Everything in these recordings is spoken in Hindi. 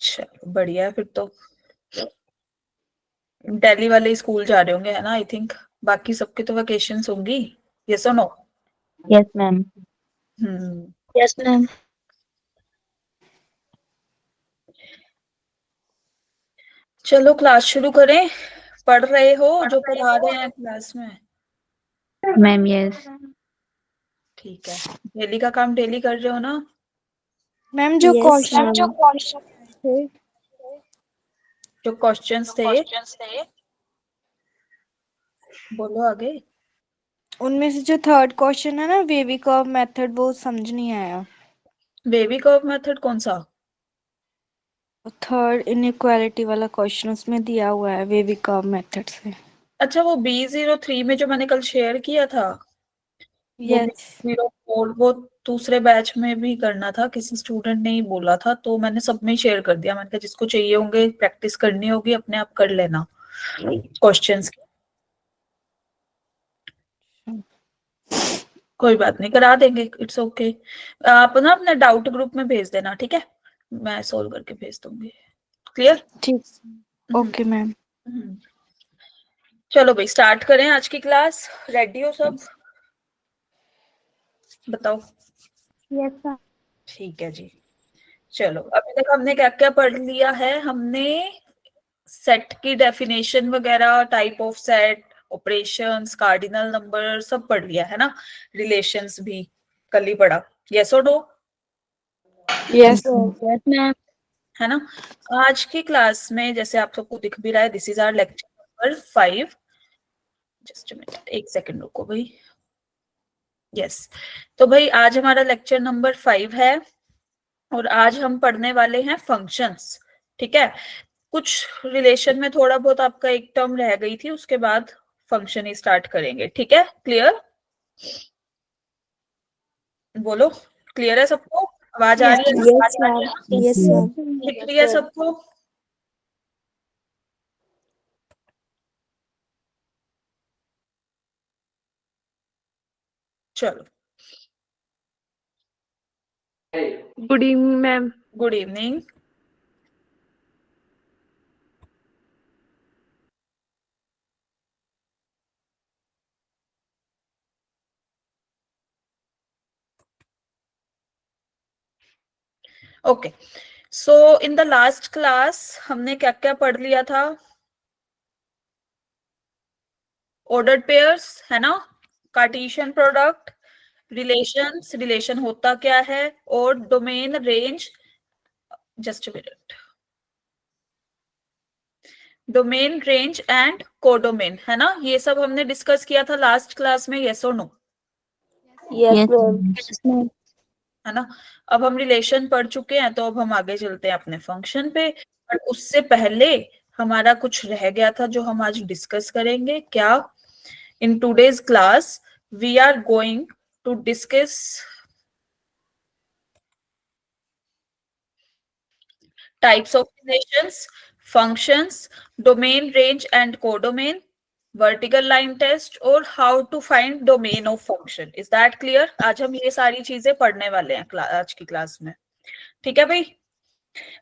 चलो बढ़िया है फिर तो। दिल्ली वाले स्कूल जा रहे होंगे है ना, आई थिंक। बाकी सबके तो वेकेशंस होंगी। यस और no? Yes ma'am. Hmm. Yes ma'am. चलो क्लास शुरू करें। पढ़ रहे हो जो पढ़ा रहे हैं क्लास में? Ma'am yes. ठीक है। डेली का काम डेली कर रहे हो ना? मैम जो यस क्वेश्चन मैम। थे जो क्वेश्चंस थे, बोलो आगे। उनमें से जो थर्ड क्वेश्चन है ना, वेवी कर्व मेथड, वो समझ नहीं आया। बेबी कर्व मेथड कौन सा? थर्ड इनइक्वालिटी वाला क्वेश्चन उसमें दिया हुआ है वेवी कर्व मेथड से। अच्छा, वो B03 में जो मैंने कल शेयर किया था, वो यस। B04, वो दूसरे बैच में भी करना था, किसी स्टूडेंट ने ही बोला था, तो मैंने सब में शेयर कर दिया। मैंने कहा जिसको चाहिए होंगे, प्रैक्टिस करनी होगी, अपने आप कर लेना क्वेश्चंस की। कोई बात नहीं, करा देंगे, इट्स ओके। आप ना अपने डाउट ग्रुप में भेज देना, ठीक है? मैं सोल्व करके भेज दूंगी। क्लियर? ठीक। Okay ma'am. चलो भाई स्टार्ट करें आज की क्लास। रेडी हो सब? बताओ। Yes ma'am. ठीक है जी। चलो अभी तक हमने क्या क्या पढ़ लिया है? हमने सेट की डेफिनेशन वगैरह, type of set, operations, cardinal number सब पढ़ लिया है ना। रिलेशंस भी कल ही पढ़ा। यस और नो? यस। Yes ma'am. है ना। आज की क्लास में जैसे आप सबको दिख भी रहा है, this is our lecture number 5। Just minute, एक सेकंड रुको भाई। यस। तो भाई आज हमारा लेक्चर नंबर 5 है, और आज हम पढ़ने वाले हैं फंक्शंस। ठीक है। कुछ रिलेशन में थोड़ा बहुत आपका एक टर्म रह गई थी, उसके बाद फंक्शन ही स्टार्ट करेंगे। ठीक है, क्लियर? बोलो, क्लियर है सबको? आवाज आ यस रही है मैम। ना? Yes ma'am. Yes ma'am. दिख रही है सबको? चलो, good evening ma'am. Good evening. Okay, so in the last class हमने क्या क्या पढ़ लिया था? ऑर्डर्ड पेयर्स, है ना। कार्टेशियन प्रोडक्ट, रिलेशंस, रिलेशन होता क्या है, और domain, range, just minute, domain, range and codomain, है ना। ये सब हमने डिस्कस किया था लास्ट क्लास में। यस और नो? Yes ma'am. है ना। अब हम रिलेशन पढ़ चुके हैं, तो अब हम आगे चलते हैं अपने फंक्शन पे। पर उससे पहले हमारा कुछ रह गया था जो हम आज डिस्कस करेंगे। क्या? In today's class we are going to discuss types of relations, functions, domain, range and codomain, vertical line test, और how to find domain of function. Is that clear? आज हम ये सारी चीजें पढ़ने वाले हैं आज की क्लास में। ठीक है भाई।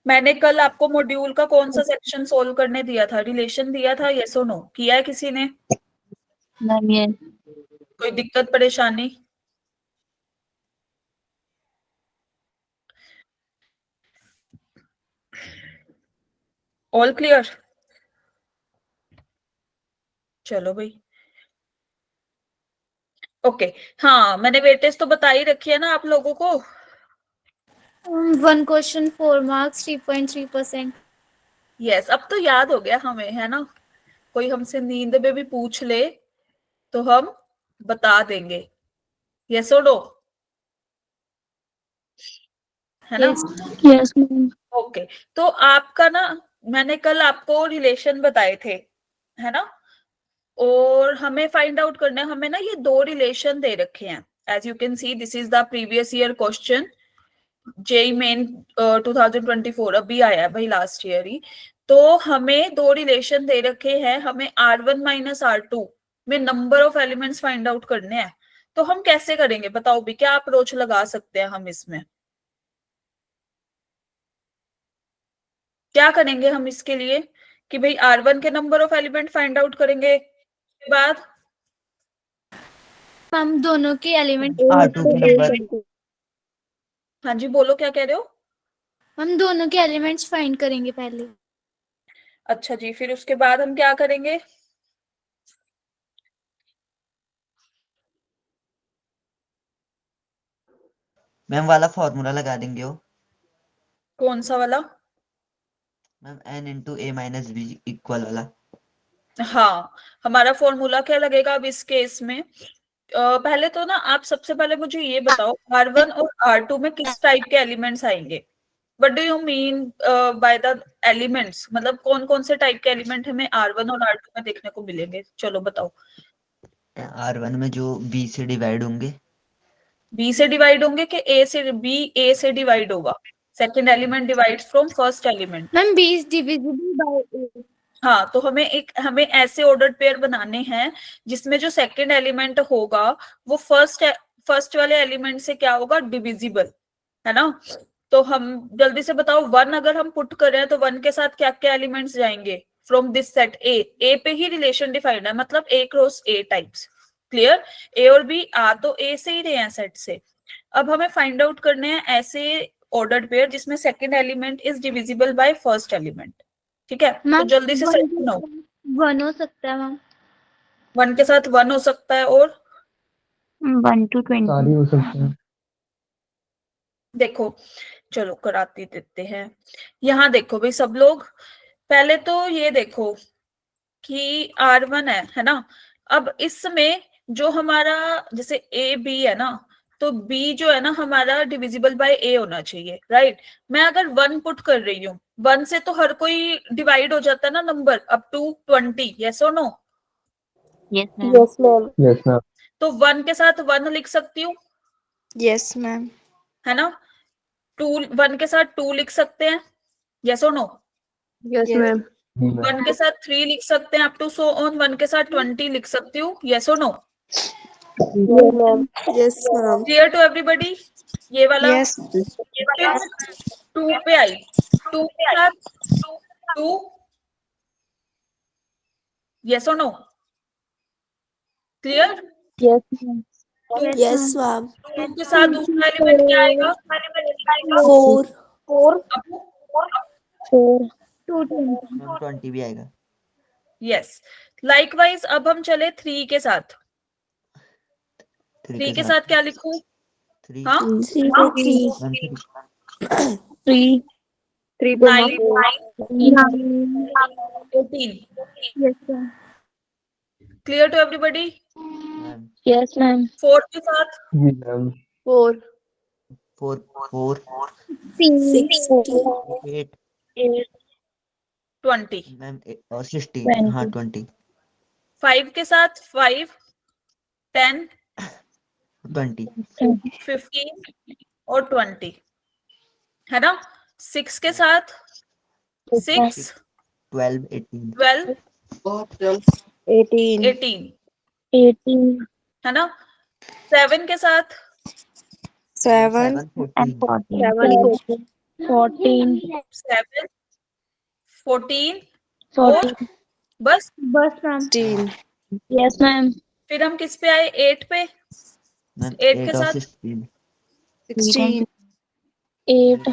मैंने कल आपको मॉड्यूल का कौन सा सेक्शन सोल्व करने दिया था? रिलेशन दिया था। यस और नो? किया है किसी ने? Ma'am yes. कोई दिक्कत परेशानी? All clear? चलो भाई। ओके। हाँ, मैंने वेटेज तो बता ही रखी है ना आप लोगों को। 1 क्वेश्चन 4 मार्क्स 3.3%। यस, अब तो याद हो गया हमें, है ना। कोई हमसे नींद में भी पूछ ले तो हम बता देंगे। यस और नो? है ना। यस। Yes ma'am. ओके। तो आपका ना, मैंने कल आपको रिलेशन बताए थे, है ना। और हमें फाइंड आउट करना है, हमें ना ये दो रिलेशन दे रखे हैं। As you can see, this is the previous year question, JEE Main 2024 अभी आया है भाई, लास्ट ईयर ही। तो हमें दो रिलेशन दे रखे हैं, हमें R1 माइनस R2 में number of elements find out करने हैं। तो हम कैसे करेंगे बताओ भी, क्या अप्रोच लगा सकते हैं हम इसमें? क्या करेंगे हम इसके लिए कि भाई R1 के number of element find out करेंगे, के बाद हम दोनों के एलिमेंट R2 के नंबर, हाँ जी बोलो क्या कह रहे हो? हम दोनों के एलिमेंट्स फाइंड करेंगे पहले। अच्छा जी, फिर उसके बाद हम क्या करेंगे? मैम वाला फॉर्मूला लगा देंगे वो, कौन सा वाला? Ma'am n into a minus b equal वाला। हाँ, हमारा फॉर्मूला क्या लगेगा अब इस केस में? पहले तो ना आप सबसे पहले मुझे ये बताओ R1 और R2 में किस टाइप के एलिमेंट्स आएंगे? What do you mean by the elements? मतलब कौन कौन से टाइप के एलिमेंट हमें R1 और R2 में देखने को मिलेंगे, चलो बताओ। R1 में जो b से डिवाइड होंगे, बी से डिवाइड होंगे कि ए से? बी ए से डिवाइड होगा, second element divides from first element. Ma'am b is divisible by a। हाँ, तो हमें ऐसे ऑर्डर्ड पेयर बनाने हैं जिसमें जो सेकंड एलिमेंट होगा वो फर्स्ट वाले एलिमेंट से क्या होगा? डिविजिबल, है ना? तो हम जल्दी से बताओ, 1 अगर हम पुट कर रहे हैं तो 1 के साथ क्या क्या एलिमेंट्स जाएंगे फ्रॉम दिस सेट? ए पे ही रिलेशन डिफाइंड है, मतलब A cross A types. Clear? A और बी आ तो ए से ही रहे हैं सेट से। अब हमें फाइंड आउट करने हैं ऐसे ऑर्डर्ड पेयर जिसमें second element is divisible by first element. ठीक है, तो जल्दी से सेट बनाओ। 1 हो सकता है मैम। 1 के साथ 1 हो सकता है, और 1 to 20 सारी हो सकते हैं। देखो चलो कराती देते हैं। यहाँ देखो भाई सब लोग, पहले तो ये देखो कि R1 है ना? अब इसमें जो हमारा जैसे A B है ना, तो B जो है ना हमारा डिविजिबल बाय A होना चाहिए, राइट? मैं अगर 1 पुट कर रही हूँ, 1 से तो हर कोई डिवाइड हो जाता है ना नंबर अप टू 20, यस और no? yes ma'am yes ma'am. Yes ma'am. तो 1 के साथ 1 लिख सकती हूँ, यस मैम। है ना? 1 के साथ 2 लिख सकते हैं, यस और नो? Yes ma'am. 1 के साथ 3 लिख सकते हैं अप टू सो ऑन। 1 के साथ 20 लिख सकती हूँ, यस और no? Yes ma'am. Yes ma'am. Clear to everybody? ये वाला यस। फिर 2 पे आई, 2 के साथ 2, यस और no? Clear? Yes ma'am. 2 yes ma'am. के साथ दूसरा एलिमेंट क्या आएगा? 4 अबू? 220 मैम 20 भी आएगा। यस। लाइकवाइज अब हम चले 3 के साथ। 3 के साथ क्या लिखूं? 3 हाँ, 3 पे 3 ma'am 3 9 18। yes ma'am clear to everybody? Ma'am yes ma'am 4 के साथ जी मैम। 4 4 4 16 8 20। मैम और 16, हाँ 20 5 के साथ 5, 10, 20 15 और 20, है ना? 6 के साथ 6, 12 18 12, 18 18, है ना? 7 के साथ 7 and 14 14 7, 14 और 14 बस। बस मैम 16 yes ma'am फिर हम किस पे आए? 8 पे। मैम 8 के 8 और साथ 16 16 8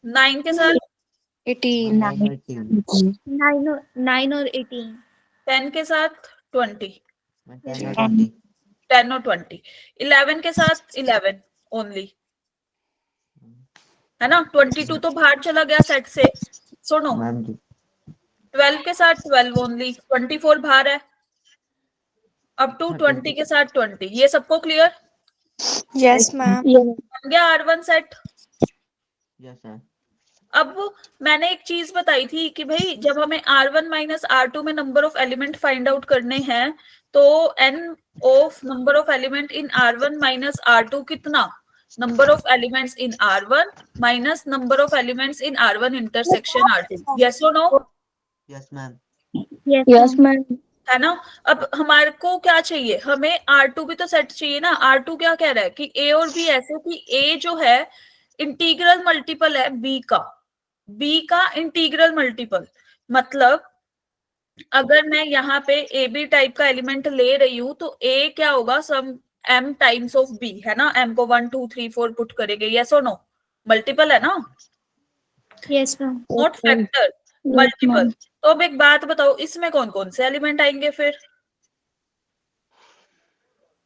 9 के साथ 18 9 और 18 9 और 18 10 के साथ 20, मैम 10 और 20 10 और 20, 11 के साथ 11 ओनली, है ना? 22 तो बाहर चला गया सेट से, सुनो। मैम जी 12 के साथ 12 ओनली, 24 बाहर है। अप टू 20 के साथ 20, ये सबको क्लियर? Yes ma'am. बन गया R1 सेट। यस मैम अब मैंने एक चीज बताई थी कि भाई जब हमें R1 माइनस R2 में number of element find out करने हैं तो n of number of element in R1 minus R2 कितना? Number of elements in R1 minus number of elements in R1 intersection R2, yes और no? Yes ma'am yes ma'am है ना? अब हमारे को क्या चाहिए? हमें R2 भी तो सेट चाहिए ना। R2 क्या कह रहा है कि A और B ऐसे कि A जो है इंटीग्रल मल्टीपल है B का, बी का इंटीग्रल मल्टीपल, मतलब अगर मैं यहाँ पे ए बी टाइप का एलिमेंट ले रही हूं तो ए क्या होगा, सम m टाइम्स ऑफ बी, है ना, m को 1 2 3 4 पुट करेंगे, यस और नो, मल्टीपल है ना, Yes, ma'am. Not factor, Yes, multiple. ma'am. तो अब एक बात बताओ, इसमें कौन कौन से एलिमेंट आएंगे फिर?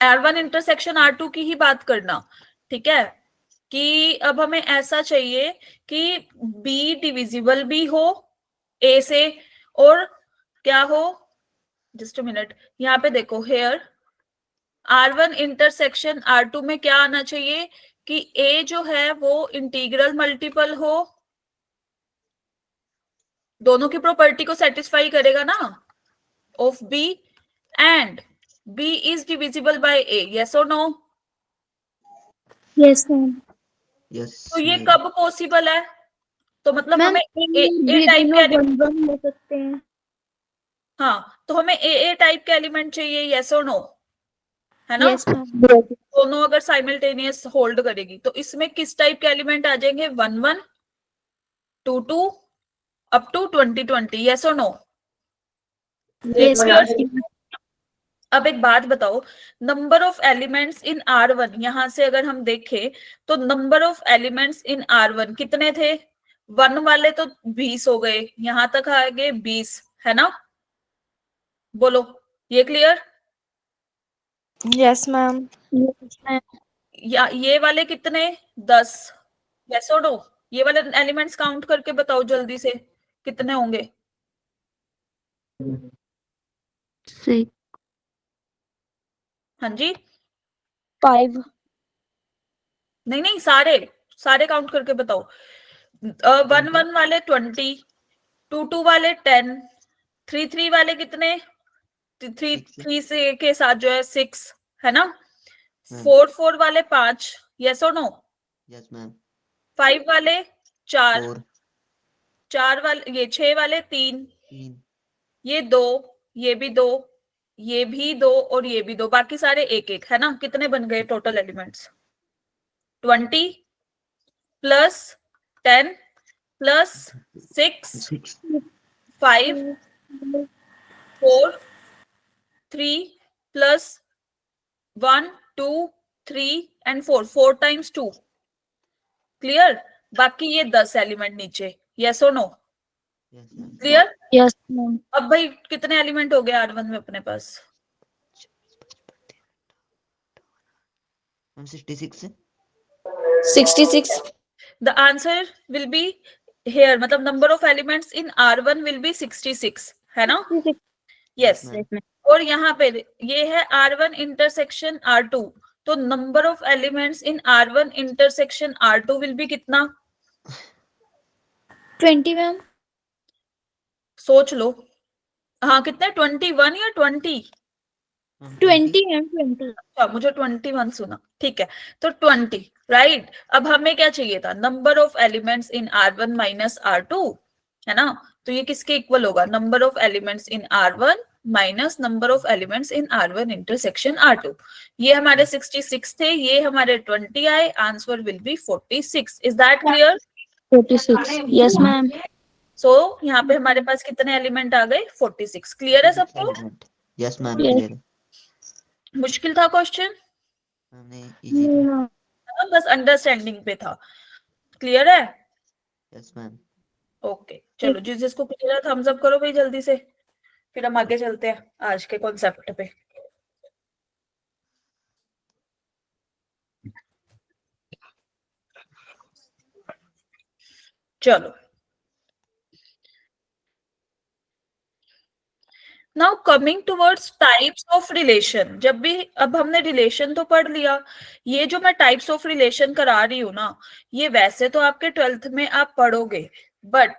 R1 इंटरसेक्शन R2 की ही बात करना, ठीक है, कि अब हमें ऐसा चाहिए कि B डिविजिबल भी हो A से, और क्या हो, जस्ट अ मिनट, यहाँ पे देखो, हेयर R1 इंटरसेक्शन R2 में क्या आना चाहिए कि A जो है वो इंटीग्रल मल्टीपल हो, दोनों की प्रॉपर्टी को सेटिस्फाई करेगा ना, of B, and B is divisible by A, yes और नो? Yes, ma'am. Yes, तो ये ma'am. कब पॉसिबल है? तो मतलब मैम हमें ए ये टाइप दोनों के, 1 1 हो सकते हैं. हाँ, तो हमें ए टाइप के एलिमेंट चाहिए, यस और नो, है ना? Yes, ma'am. दोनों अगर साइमल्टेनियस होल्ड करेगी तो इसमें किस टाइप के एलिमेंट आ जाएंगे? 1 1 2 2 अप टू 20 20, यस और नो? Yes, ma'am. अब एक बात बताओ, number of elements in R1, यहां से अगर हम देखें तो number of elements in R1 कितने थे? 1 वाले तो 20 हो गए, यहां तक आ गए 20, है ना? बोलो, ये clear? Yes, ma'am. Yes, ma'am. या ये वाले कितने? 10, यस और नो? ये वाले एलिमेंट्स काउंट करके बताओ जल्दी से, कितने होंगे? 6. हाँ जी, 5. नहीं नहीं, सारे सारे काउंट करके बताओ। 1 1 वाले 20, 2 2 वाले 10, 3 3 वाले कितने? 3 3 से के साथ जो है 6, है ना? 4 4 वाले 5, यस और नो? Yes, ma'am. 5 वाले 4, 4, 4 वाले, ये 6 वाले 3, 3. ये 2, ये भी 2, ये भी 2 और ये भी 2, बाकी सारे एक एक, है ना? कितने बन गए total elements? 20 plus 10 plus 6 6. 5 4 3 plus 1 2 3 and 4, 4 times 2, clear? बाकी ये 10 एलिमेंट नीचे, यस और no? Yes, ma'am. Clear? Yes, ma'am. अब भाई कितने एलिमेंट हो गए R1 में अपने पास? Ma'am, 66. 66. The answer will be here, मतलब number of elements in R1 will be 66, है ना? Yes. ma'am. और यहाँ पे ये है R1 इंटरसेक्शन R2, तो number of elements in R1 intersection R2 will be कितना? 20, ma'am. सोच लो, हाँ, कितने? 21 या 20? Ma'am, 20, ma'am. 20. अच्छा, मुझे 21 सुना, ठीक है, तो 20, राइट? अब हमें क्या चाहिए था? Number of elements in R1 minus R2, है ना? तो ये किसके इक्वल होगा? Number of elements in R1 minus number of elements in R1 intersection R2। ये हमारे 66 थे, ये हमारे 20 आए, answer will be 46। Is that clear? 46. Yes, ma'am. सो यहाँ पे हमारे पास कितने एलिमेंट आ गए? 46। क्लियर है सबको? element. Yes, ma'am. Yes. Clear. मुश्किल था क्वेश्चन? Ma'am, नहीं, easy था. बस अंडरस्टैंडिंग पे था। क्लियर है? Yes, ma'am. ओके, चलो, जिस जिसको क्लियर है थम्स अप करो भाई जल्दी से, फिर हम आगे चलते हैं आज के कॉन्सेप्ट पे। चलो, now coming towards types of relation. जब भी, अब हमने रिलेशन तो पढ़ लिया, ये जो मैं टाइप्स ऑफ रिलेशन करा रही हूँ ना, ये वैसे तो आपके 12th में आप पढ़ोगे, बट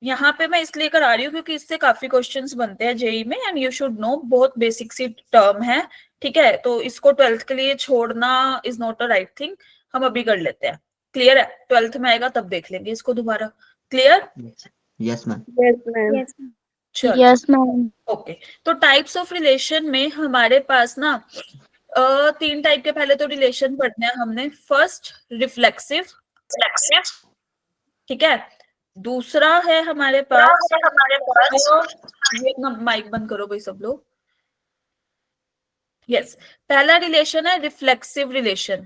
यहाँ पे मैं इसलिए करा रही हूँ क्योंकि इससे काफी क्वेश्चंस बनते हैं जेई में, एंड यू शुड नो, बहुत बेसिक सी टर्म है, ठीक है? तो इसको 12th के लिए छोड़ना is not a right thing, हम अभी कर लेते हैं। क्लियर है? 12th में आएगा तब देख लेंगे इसको दोबारा। Clear? Yes, ma'am. Yes, ma'am. Yes, ma'am. चलो, Yes, ma'am. ओके, तो टाइप्स ऑफ रिलेशन में हमारे पास ना 3 टाइप के पहले तो रिलेशन पढ़ने हैं हमने। फर्स्ट, रिफ्लेक्सिव, ठीक है? दूसरा है हमारे पास, ये माइक बंद करो भाई सब लोग। यस, पहला रिलेशन है रिफ्लेक्सिव रिलेशन,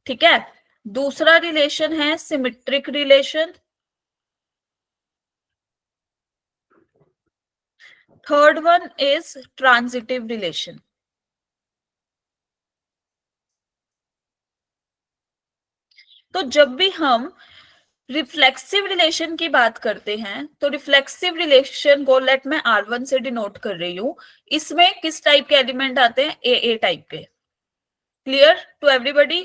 ठीक है। दूसरा रिलेशन है symmetric relation. Third one is transitive relation. तो जब भी हम रिफ्लेक्सिव रिलेशन की बात करते हैं तो रिफ्लेक्सिव रिलेशन को लेट मैं R1 से डिनोट कर रही हूं। इसमें किस टाइप के एलिमेंट आते हैं? ए टाइप के। Clear to everybody?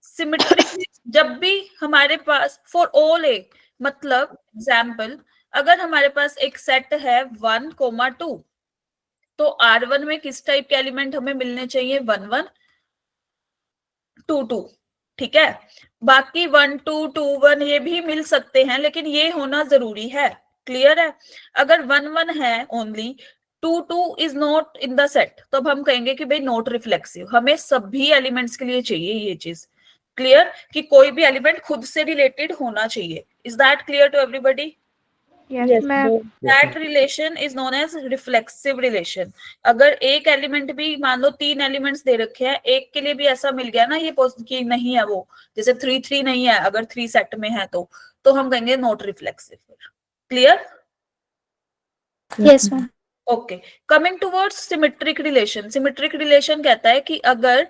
सिमेट्रिक जब भी हमारे पास फॉर ऑल ए, मतलब एग्जाम्पल अगर हमारे पास एक सेट है 1,2 तो R1 में किस टाइप के एलिमेंट हमें मिलने चाहिए? 1 1 2 2, ठीक है। बाकी 1 2 2 1 ये भी मिल सकते हैं, लेकिन ये होना जरूरी है। क्लियर है? अगर 1 1 है only, 2 2 is not in the set, तो अब हम कहेंगे कि भाई नॉट रिफ्लेक्सिव। हमें सभी एलिमेंट्स के लिए चाहिए ये चीज। क्लियर? कि कोई भी एलिमेंट खुद से रिलेटेड होना चाहिए। Is that clear to everybody? Yes ma'am. That relation is known as reflexive relation. अगर एक एलिमेंट भी, मान लो 3 एलिमेंट्स दे रखे हैं, एक के लिए भी ऐसा मिल गया ना ये कि नहीं है वो, जैसे 3 3 नहीं है, अगर 3 सेट में है तो हम कहेंगे not reflexive. Clear? Yes ma'am. Okay, coming towards symmetric relation. Symmetric relation कहता है कि अगर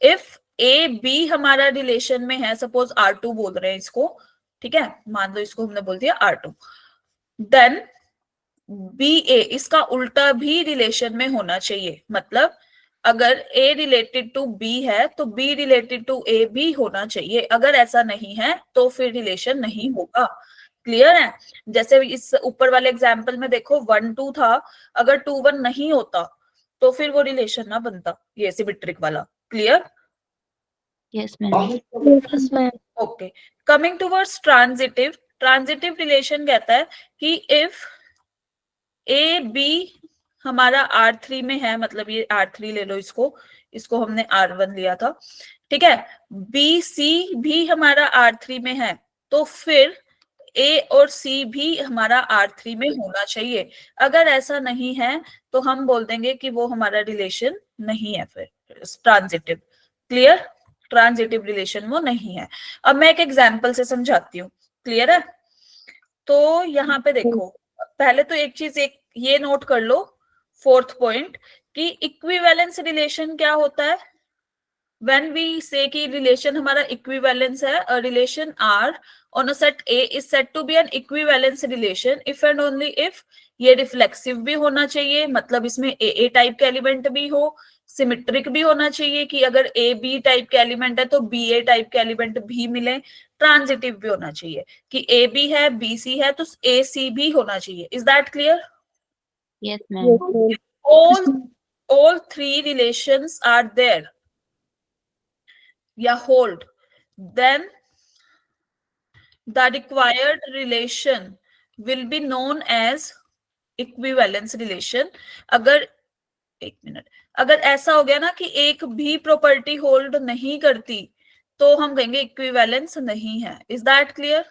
इफ ए बी हमारा रिलेशन में है, सपोज R2 बोल रहे हैं इसको, ठीक है, मान लो इसको हमने बोल दिया R2, देन बी ए इसका उल्टा भी रिलेशन में होना चाहिए। मतलब अगर ए रिलेटेड टू बी है तो बी रिलेटेड टू ए भी होना चाहिए। अगर ऐसा नहीं है तो फिर रिलेशन नहीं होगा। क्लियर है? जैसे इस ऊपर वाले एग्जाम्पल में देखो 1 2 था, अगर 2 1 नहीं होता तो फिर वो रिलेशन ना बनता, ये सिमेट्रिक वाला। Clear? Yes ma'am. Yes ma'am. Okay, coming towards transitive. Transitive relation कहता है कि इफ ए बी हमारा R3 में है, मतलब ये R3 ले लो, इसको हमने R1 लिया था, ठीक है। बी सी भी हमारा R3 में है, तो फिर ए और सी भी हमारा R3 में होना चाहिए। अगर ऐसा नहीं है तो हम बोल देंगे कि वो हमारा रिलेशन नहीं है, फिर ट्रांजिटिव। क्लियर? ट्रांजिटिव रिलेशन वो नहीं है। अब मैं एक एग्जाम्पल से समझाती हूँ। क्लियर है? तो यहाँ पे देखो, पहले तो एक चीज एक ये नोट कर लो, फोर्थ पॉइंट, कि इक्विवेलेंस रिलेशन क्या होता है। व्हेन वी से कि रिलेशन हमारा इक्विवेलेंस है, a relation R on a set A is said to be an equivalence relation if and only if ये रिफ्लेक्सिव भी होना चाहिए, मतलब इसमें ए टाइप के एलिमेंट भी हो, सिमेट्रिक भी होना चाहिए कि अगर ए बी टाइप के एलिमेंट है तो बी ए टाइप के एलिमेंट भी मिले, ट्रांजिटिव भी होना चाहिए कि ए बी है बी सी है तो ए सी भी होना चाहिए। Is that clear? Yes ma'am. all three relations are there या hold, then the required relation will be known as equivalence relation। अगर एक मिनट, अगर ऐसा हो गया ना कि एक भी प्रॉपर्टी होल्ड नहीं करती तो हम कहेंगे इक्विवेलेंस नहीं है। Is that clear?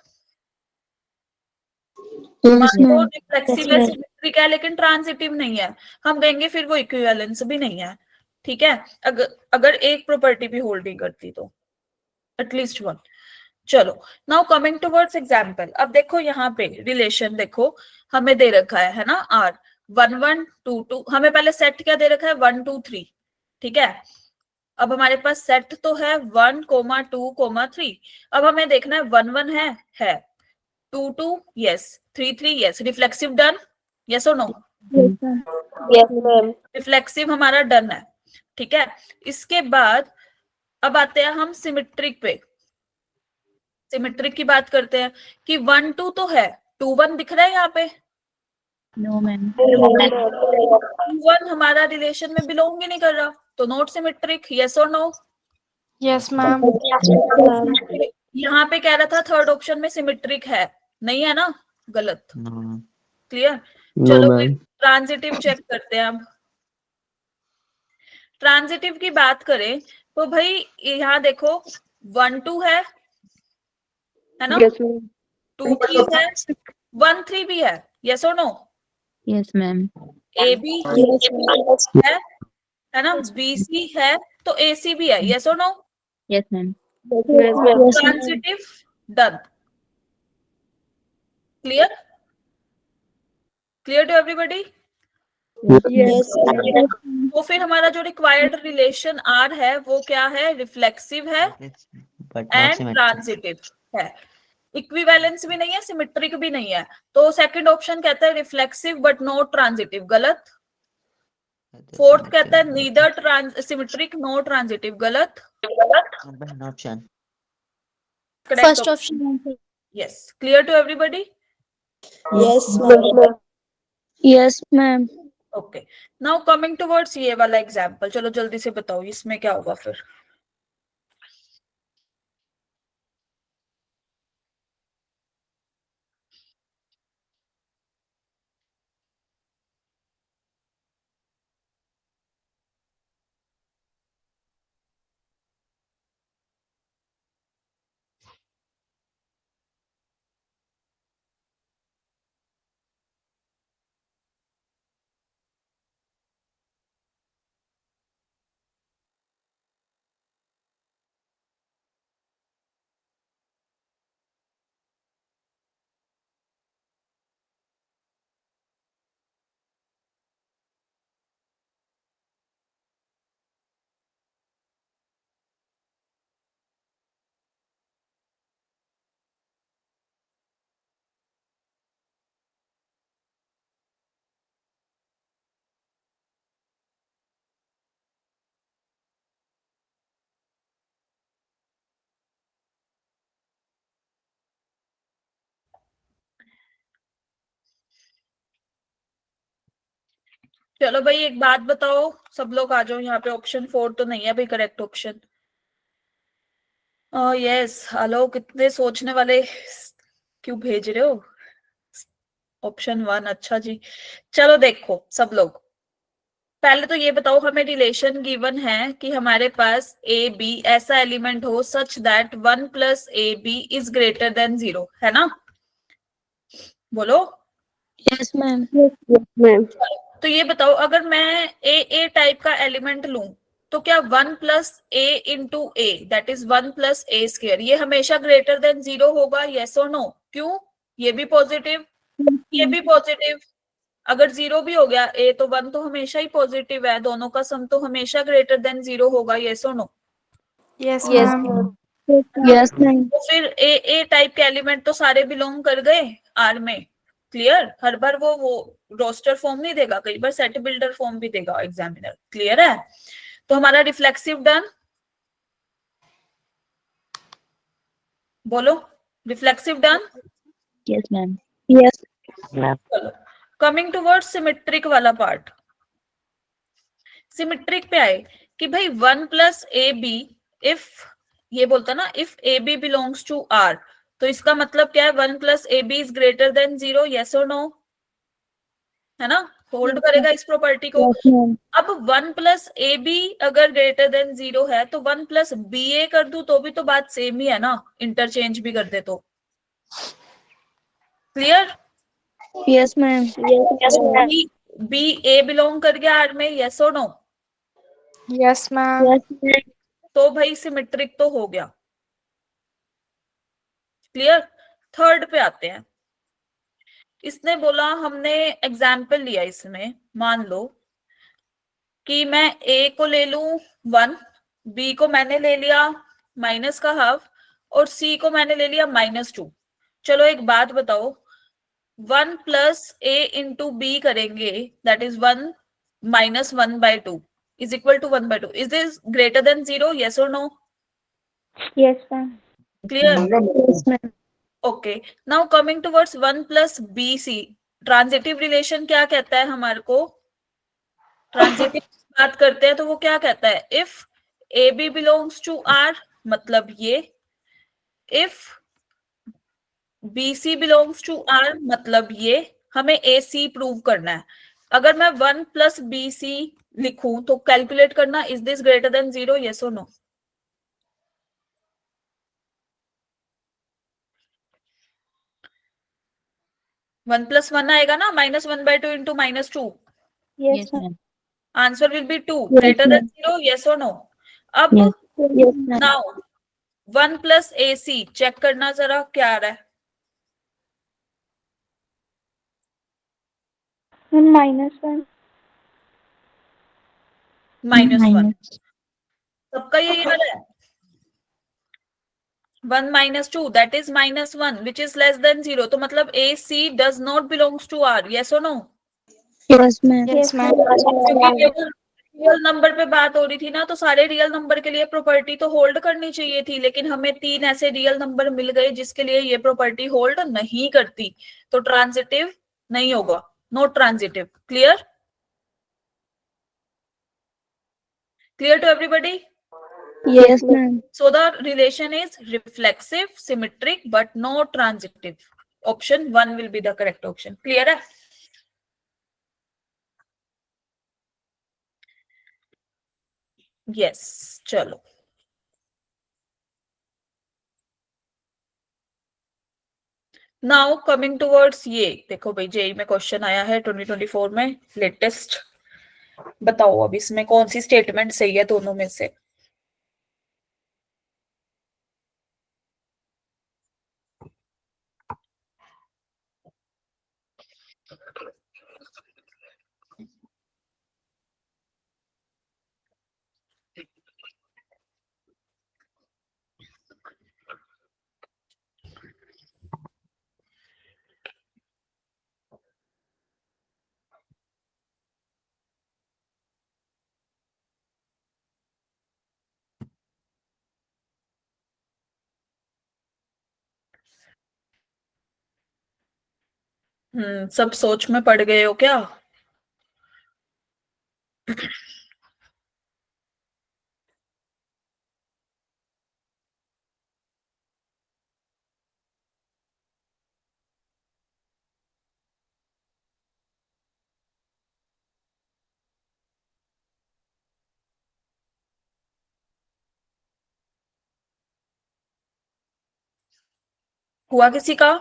रिफ्लेक्सिव है, सिमेट्रिक है, लेकिन ट्रांजिटिव नहीं है, हम कहेंगे फिर वो इक्विवेलेंस भी नहीं है। ठीक है, अगर एक प्रॉपर्टी भी होल्ड नहीं करती तो एटलीस्ट वन। चलो, नाउ कमिंग टुवर्ड्स एग्जाम्पल। अब देखो यहाँ पे रिलेशन देखो, हमें दे रखा है ना आर 1 1 2 2। हमें पहले सेट क्या दे रखा है? 1 2 3। ठीक है, अब हमारे पास सेट तो है 1 2 3। अब हमें देखना है 1 1 है 2 2 yes, 3 3 yes. Reflexive done? Yes और नो? Yes ma'am. रिफ्लेक्सिव हमारा डन है। ठीक है, इसके बाद अब आते हैं हम सिमेट्रिक पे। सिमेट्रिक की बात करते हैं कि 1 2 तो है, 2 1 दिख रहा है यहाँ पे? No ma'am. 2 1 हमारा रिलेशन में बिलोंग ही नहीं कर रहा, तो नॉट सिमेट्रिक। यस और नो? Yes ma'am. यहाँ पे कह रहा था थर्ड ऑप्शन में सिमेट्रिक है, नहीं है ना? गलत। क्लियर? चलो ट्रांजिटिव चेक करते हैं। अब ट्रांजिटिव की बात करें तो भाई यहाँ देखो 1 2 है है ना? Yes, ma'am. 2 3 है, 1 3 भी है, यस और no? Yes, ma'am. A B है ना, बी सी है, तो ए सी भी है, यस और no? Yes, ma'am. Yes, ma'am. Transitive done. Clear? Clear to everybody? Yes, ma'am. तो फिर हमारा जो रिक्वायर्ड रिलेशन आर है वो क्या है? रिफ्लेक्सिव है but not and symmetric. Transitive है। इक्विवेलेंस भी नहीं है, सिमेट्रिक भी नहीं है। तो सेकंड ऑप्शन कहता है रिफ्लेक्सिव बट नॉट ट्रांजिटिव, गलत। फोर्थ कहता है नीदर सिमेट्रिक नो ट्रांजिटिव, गलत। One option. First option. Yes, clear to everybody? Yes, ma'am. Yes ma'am. Okay, now coming towards ये वाला एग्जांपल, चलो जल्दी से बताओ इसमें क्या होगा फिर। चलो भाई एक बात बताओ, सब लोग आ जाओ यहाँ पे। ऑप्शन 4 तो नहीं है भाई करेक्ट ऑप्शन। यस, हेलो, कितने सोचने वाले क्यों भेज रहे हो? ऑप्शन 1, अच्छा जी। चलो देखो सब लोग, पहले तो ये बताओ, हमें रिलेशन गिवन है कि हमारे पास ए बी ऐसा एलिमेंट हो such that 1 plus A B is greater than 0, है ना? बोलो। Yes ma'am. Yes, ma'am. तो ये बताओ, अगर मैं ए टाइप का एलिमेंट लूं तो क्या 1 plus A into A that is 1 plus A square, ये हमेशा ग्रेटर देन 0 होगा, यस और नो? क्यों? ये भी पॉजिटिव, ये भी पॉजिटिव। अगर 0 भी हो गया ए तो 1 तो हमेशा ही पॉजिटिव है, दोनों का सम तो हमेशा ग्रेटर देन 0 होगा, यस और no? Yes, Yes, ma'am. Yes ma'am. तो फिर ए टाइप के एलिमेंट तो सारे बिलोंग कर गए आर में। क्लियर? हर बार वो रोस्टर फॉर्म नहीं देगा, कई बार सेट बिल्डर फॉर्म भी देगा एग्जामिनर। क्लियर है? तो हमारा रिफ्लेक्सिव डन। बोलो, reflexive done. Yes, ma'am. Yes. चलो कमिंग टुवर्ड्स सिमेट्रिक वाला पार्ट। सिमेट्रिक पे आए कि भाई 1 प्लस ए बी, इफ ये बोलता ना if A B belongs to R, तो इसका मतलब क्या है? 1 plus A B is greater than 0, yes और नो? है ना? होल्ड करेगा इस प्रॉपर्टी को। Yes ma'am. अब 1 प्लस ए बी अगर ग्रेटर देन 0 है तो 1 प्लस बी ए कर दूं तो भी तो बात सेम ही है ना, इंटरचेंज भी कर दे तो। क्लियर? Yes ma'am. बी ए बिलोंग कर गया आर में, यस और no? Yes, ma'am. Yes ma'am. तो भाई सिमेट्रिक तो हो गया। क्लियर? थर्ड पे आते हैं। इसने बोला, हमने एग्जाम्पल लिया इसमें, मान लो कि मैं ए को ले लूं 1, बी को मैंने ले लिया माइनस का हाफ और सी को मैंने ले लिया -2। चलो एक बात बताओ, 1 प्लस ए इंटू बी करेंगे that is 1 minus 1/2 is equal to 1/2। Is this greater than 0, yes और no? Yes ma'am. Clear? Yes ma'am. Okay, now coming towards 1 plus B C, transitive relation क्या कहता है हमारे को? ट्रांजिटिव बात करते हैं तो वो क्या कहता है? If A B belongs to R, मतलब ये, if B C belongs to R, मतलब ये। हमें ए सी प्रूव करना है। अगर मैं 1 प्लस बी सी लिखूं तो कैलकुलेट करना, is this greater than 0, yes और नो? 1 + 1 आएगा ना, -1/2 into -2. Yes, Yes, ma'am. ma'am. Answer will be 2. Yes, Greater than ma'am. 0, yes or no? अब Yes. Yes, ma'am. now 1 + AC check करना जरा क्या आ रहा है. -1. -1. Minus. सबका यही आ रहा है. 1 - 2 that is -1 which is less than 0. तो मतलब AC does not belongs to R. Yes or no? Yes, ma'am. Yes, ma'am. क्योंकि रियल नंबर पे बात हो रही थी ना, तो सारे रियल नंबर के लिए प्रॉपर्टी तो होल्ड करनी चाहिए थी, लेकिन हमें 3 ऐसे रियल नंबर मिल गए जिसके लिए ये प्रॉपर्टी होल्ड नहीं करती, तो ट्रांजिटिव नहीं होगा. Not transitive. Clear? Clear to everybody? Yes, ma'am. So the relation is reflexive, symmetric, but not transitive. Option 1 will be the correct option. Clear है? Yes. चलो. Now coming towards ये देखो भाई, जेई में क्वेश्चन आया है 2024 में लेटेस्ट. बताओ अब इसमें कौन सी स्टेटमेंट सही है दोनों में से. सब सोच में पड़ गए हो क्या? हुआ किसी का?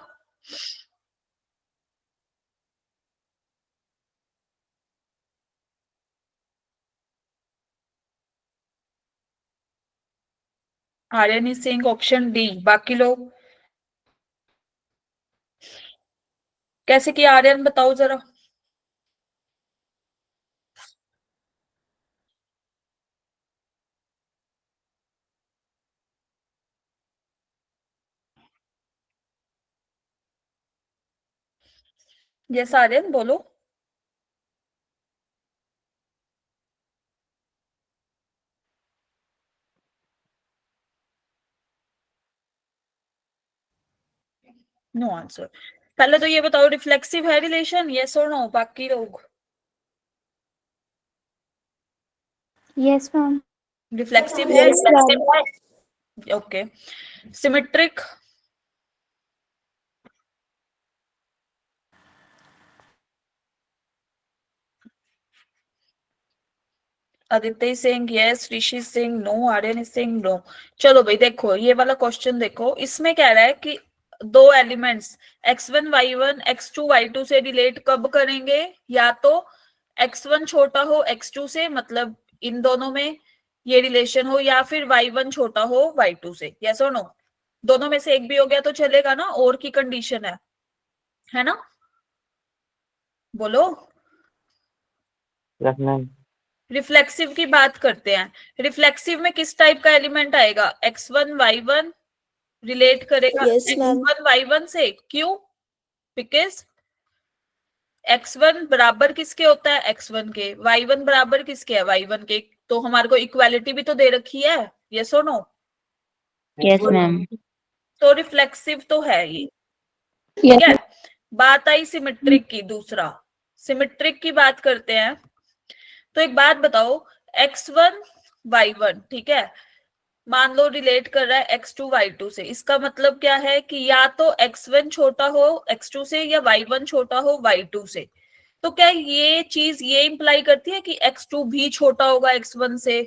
Aryan is saying option D. बाकी लोग कैसे किया? आर्यन बताओ जरा. यस आर्यन बोलो. No answer. पहले तो ये बताओ रिफ्लेक्सिव है रिलेशन, यस और नो? बाकी लोग Yes, ma'am. रिफ्लेक्सिव है. Yes, ma'am. Okay. Symmetric. Aditya Singh yes, Rishi Singh no, Aryan Singh no. चलो भाई देखो ये वाला क्वेश्चन देखो, इसमें कह रहा है कि दो elements x1 y1 x2 y2 से रिलेट कब करेंगे? या तो x1 छोटा हो x2 से, मतलब इन दोनों में ये रिलेशन हो, या फिर y1 छोटा हो y2 से. यस और नो? दोनों में से एक भी हो गया तो चलेगा ना? और की कंडीशन है ना? बोलो. Yes, ma'am. रिफ्लेक्सिव की बात करते हैं. रिफ्लेक्सिव में किस टाइप का एलिमेंट आएगा? x1 y1 रिलेट करेगा Yes, ma'am. x1 y1 से. क्यों? बिकॉज x1 बराबर किसके होता है? x1 के. y1 बराबर किसके है? y1 के. तो हमारे को इक्वालिटी भी तो दे रखी है. यस और नो? Yes, ma'am. तो रिफ्लेक्सिव तो है ये. Yes. ठीक है. बात आई सिमेट्रिक की. दूसरा सिमेट्रिक की बात करते हैं. तो एक बात बताओ, x1 y1 ठीक है, मान लो रिलेट कर रहा है x2 y2 से. इसका मतलब क्या है कि या तो x1 छोटा हो x2 से, या y1 छोटा हो y2 से. तो क्या ये चीज ये इंप्लाई करती है कि x2 भी छोटा होगा x1 से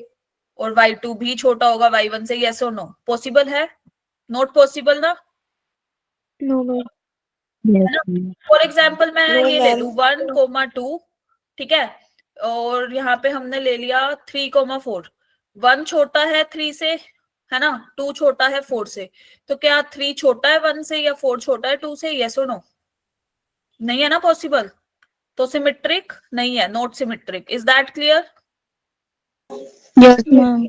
और y2 भी छोटा होगा y1 से? यस और नो? पॉसिबल है? नॉट पॉसिबल ना? No, ma'am. Yes, ma'am. For example मैं No, ये ले ma'am. लूं 1,2, ठीक है, और यहाँ पे हमने ले लिया 3,4। 1 छोटा है 3 से, है ना, 2 छोटा है 4 से, तो क्या 3 छोटा है 1 से या 4 छोटा है 2 से? यस और नो? नहीं है ना पॉसिबल, तो सिमेट्रिक नहीं है, not symmetric. Is that clear? Yes, ma'am.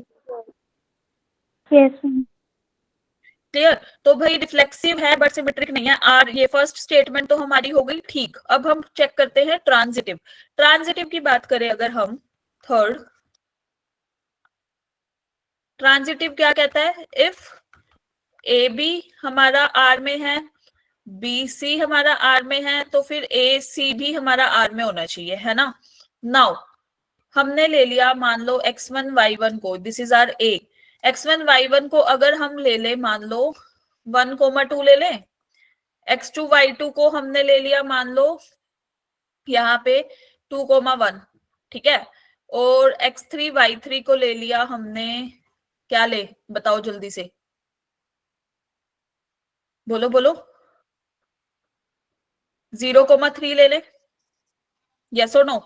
Yes, ma'am. Clear? तो भाई रिफ्लेक्सिव है बट सिमेट्रिक नहीं है। आर ये फर्स्ट स्टेटमेंट तो हमारी हो गई ठीक। अब हम चेक करते हैं ट्रांजिटिव। ट्रांजिटिव की बात करें अगर हम, थर्ड ट्रांजिटिव क्या कहता है? इफ ए बी हमारा आर में है, बी सी हमारा आर में है, तो फिर ए सी भी हमारा आर में होना चाहिए, है ना। नाउ हमने ले लिया मान लो x1 y1 को, this is R A. x1 y1 को अगर हम ले ले मान लो 1,2 ले लें, x2 y2 को हमने ले लिया मान लो यहाँ पे 2,1, ठीक है, और x3 y3 को ले लिया हमने, क्या ले बताओ जल्दी से, बोलो बोलो, 0,3 ले ले, यस और नो?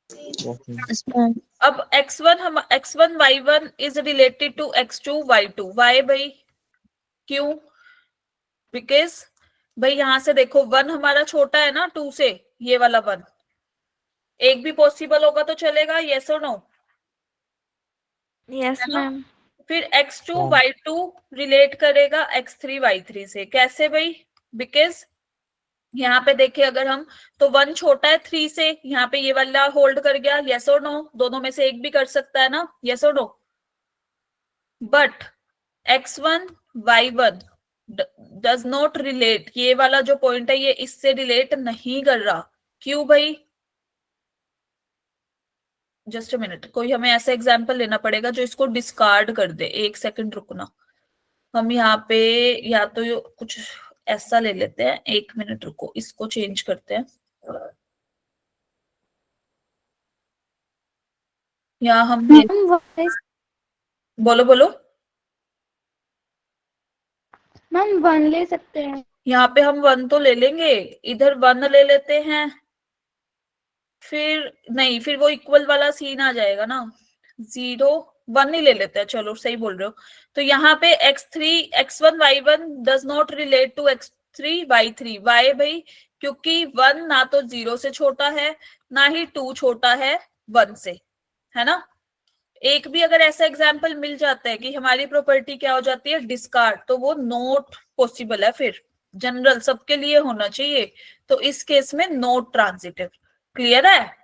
Yes, ma'am. अब x1 y1 is related to x2 y2, Y भाई? क्यों? बिकॉज भाई यहां से देखो 1 हमारा छोटा है ना 2 से, ये वाला 1 एक भी पॉसिबल होगा तो चलेगा, यस और नो? Yes, है ना? ma'am. फिर x2 y2 रिलेट करेगा x3 y3 से, कैसे भाई? बिकॉज यहाँ पे देखिए अगर हम, तो 1 छोटा है 3 से, यहाँ पे ये वाला होल्ड कर गया, यस और नो? दोनों में से एक भी कर सकता है ना, यस और no? But x1 y1 does not relate, ये वाला जो पॉइंट है ये इससे रिलेट नहीं कर रहा। क्यों भाई? जस्ट अ मिनट, कोई हमें ऐसा एग्जाम्पल लेना पड़ेगा जो इसको डिस्कार्ड कर दे। एक सेकंड रुकना, हम यहाँ पे या तो कुछ ऐसा ले लेते हैं, 1 मिनट रुको, इसको चेंज करते हैं। यहाँ हम मैम बोलो बोलो, मैम 1 ले सकते हैं। यहाँ पे हम 1 तो ले लेंगे, इधर 1 ले लेते हैं, फिर नहीं, फिर वो इक्वल वाला सीन आ जाएगा ना, 0 1 ही ले लेते हैं, चलो सही बोल रहे हो। तो यहाँ पे x1 y1 does not relate to x3 y3, why भाई? क्योंकि 1 ना तो 0 से छोटा है ना ही 2 छोटा है 1 से, है ना। एक भी अगर ऐसा एग्जाम्पल मिल जाता है कि हमारी प्रॉपर्टी क्या हो जाती है, डिस्कार्ड, तो वो नॉट पॉसिबल है, फिर जनरल सबके लिए होना चाहिए, तो इस केस में नॉट ट्रांजिटिव। क्लियर है?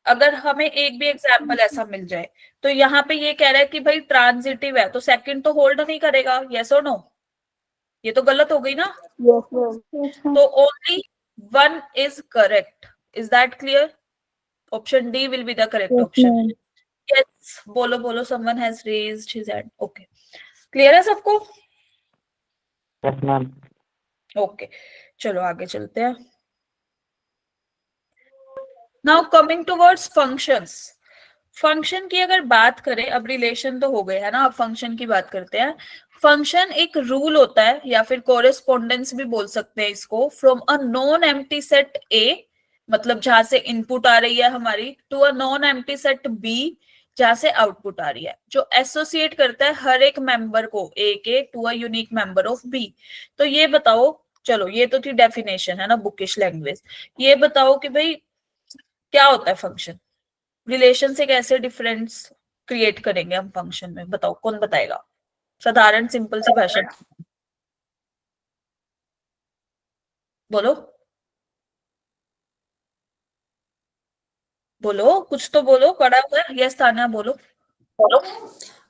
अगर हमें एक भी एग्जाम्पल ऐसा मिल जाए, तो यहाँ पे ये कह रहा है कि भाई ट्रांजिटिव है, तो सेकंड तो होल्ड नहीं करेगा, यस और नो? ये तो गलत हो गई ना। Yes, ma'am. तो only 1 is correct. Is that clear? Option D will be the correct Yes, option. ma'am. Yes, बोलो बोलो, someone has raised his hand. Okay, clear है सबको? Yes, ma'am. ओके, चलो आगे चलते हैं। Now coming towards functions. Function की अगर बात करें, अब रिलेशन तो हो गए है ना, अब फंक्शन की बात करते हैं। फंक्शन एक रूल होता है या फिर कोरेस्पोंडेंस भी बोल सकते हैं इसको, from a non empty set A, मतलब जहां से इनपुट आ रही है हमारी, to a non empty set B जहां से आउटपुट आ रही है, जो एसोसिएट करता है हर एक मेंबर को ए के to a unique member of B. तो ये बताओ, चलो ये तो थी डेफिनेशन, है ना, बुकिश लैंग्वेज। ये बताओ कि भाई क्या होता है फंक्शन, रिलेशन से कैसे डिफरेंस क्रिएट करेंगे हम फंक्शन में, बताओ कौन बताएगा? साधारण सिंपल सी भाषा बोलो, बोलो कुछ तो बोलो, पढ़ा हुआ है। यस तान्या बोलो।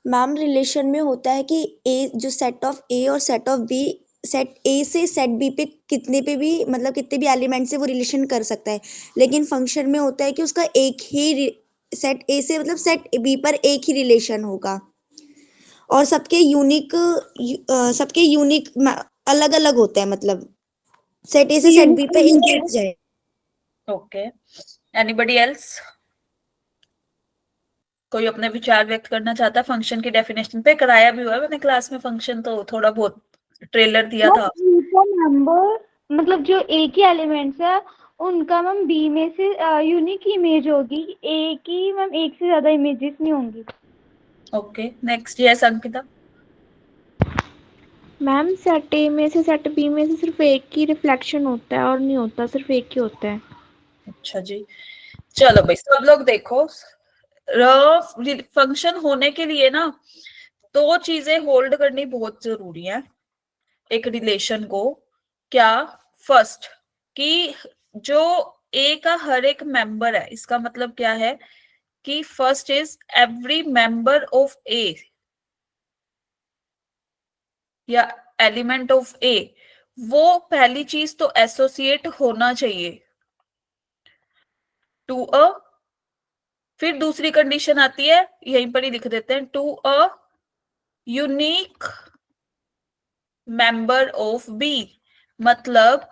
मैम रिलेशन में होता है कि ए जो सेट ऑफ ए और set of B, set A से सेट बी पे कितने पे भी मतलब कितने भी एलिमेंट से वो रिलेशन कर सकता है, लेकिन फंक्शन में होता है कि उसका एक ही सेट ए से मतलब सेट बी पर एक ही रिलेशन होगा और सबके यूनिक अलग अलग होते हैं, मतलब सेट ए से सेट बी पे एक ही जाए। Okay, anybody else? कोई अपने विचार व्यक्त करना चाहता है फंक्शन की डेफिनेशन पे? कराया भी हुआ है मैंने क्लास में फंक्शन, तो थोड़ा बहुत ट्रेलर दिया था। नंबर मतलब जो ए के एलिमेंट्स है उनका मैम बी में से यूनिक इमेज होगी, ए की मैम एक से ज्यादा इमेजेस नहीं होंगी। Okay next, yes Ankita. Ma'am set ए में से सेट बी में से सिर्फ एक ही रिफ्लेक्शन होता है और नहीं होता, सिर्फ एक ही होता है। अच्छा जी, चलो भाई सब लोग देखो, फंक्शन होने के लिए ना दो चीजें होल्ड करनी बहुत जरूरी है एक रिलेशन को। क्या? फर्स्ट, कि जो ए का हर एक मेंबर है, इसका मतलब क्या है कि first is every member of A या एलिमेंट ऑफ ए, वो पहली चीज तो एसोसिएट होना चाहिए टू अ, फिर दूसरी कंडीशन आती है, यहीं पर ही लिख देते हैं, to a unique member of B. मतलब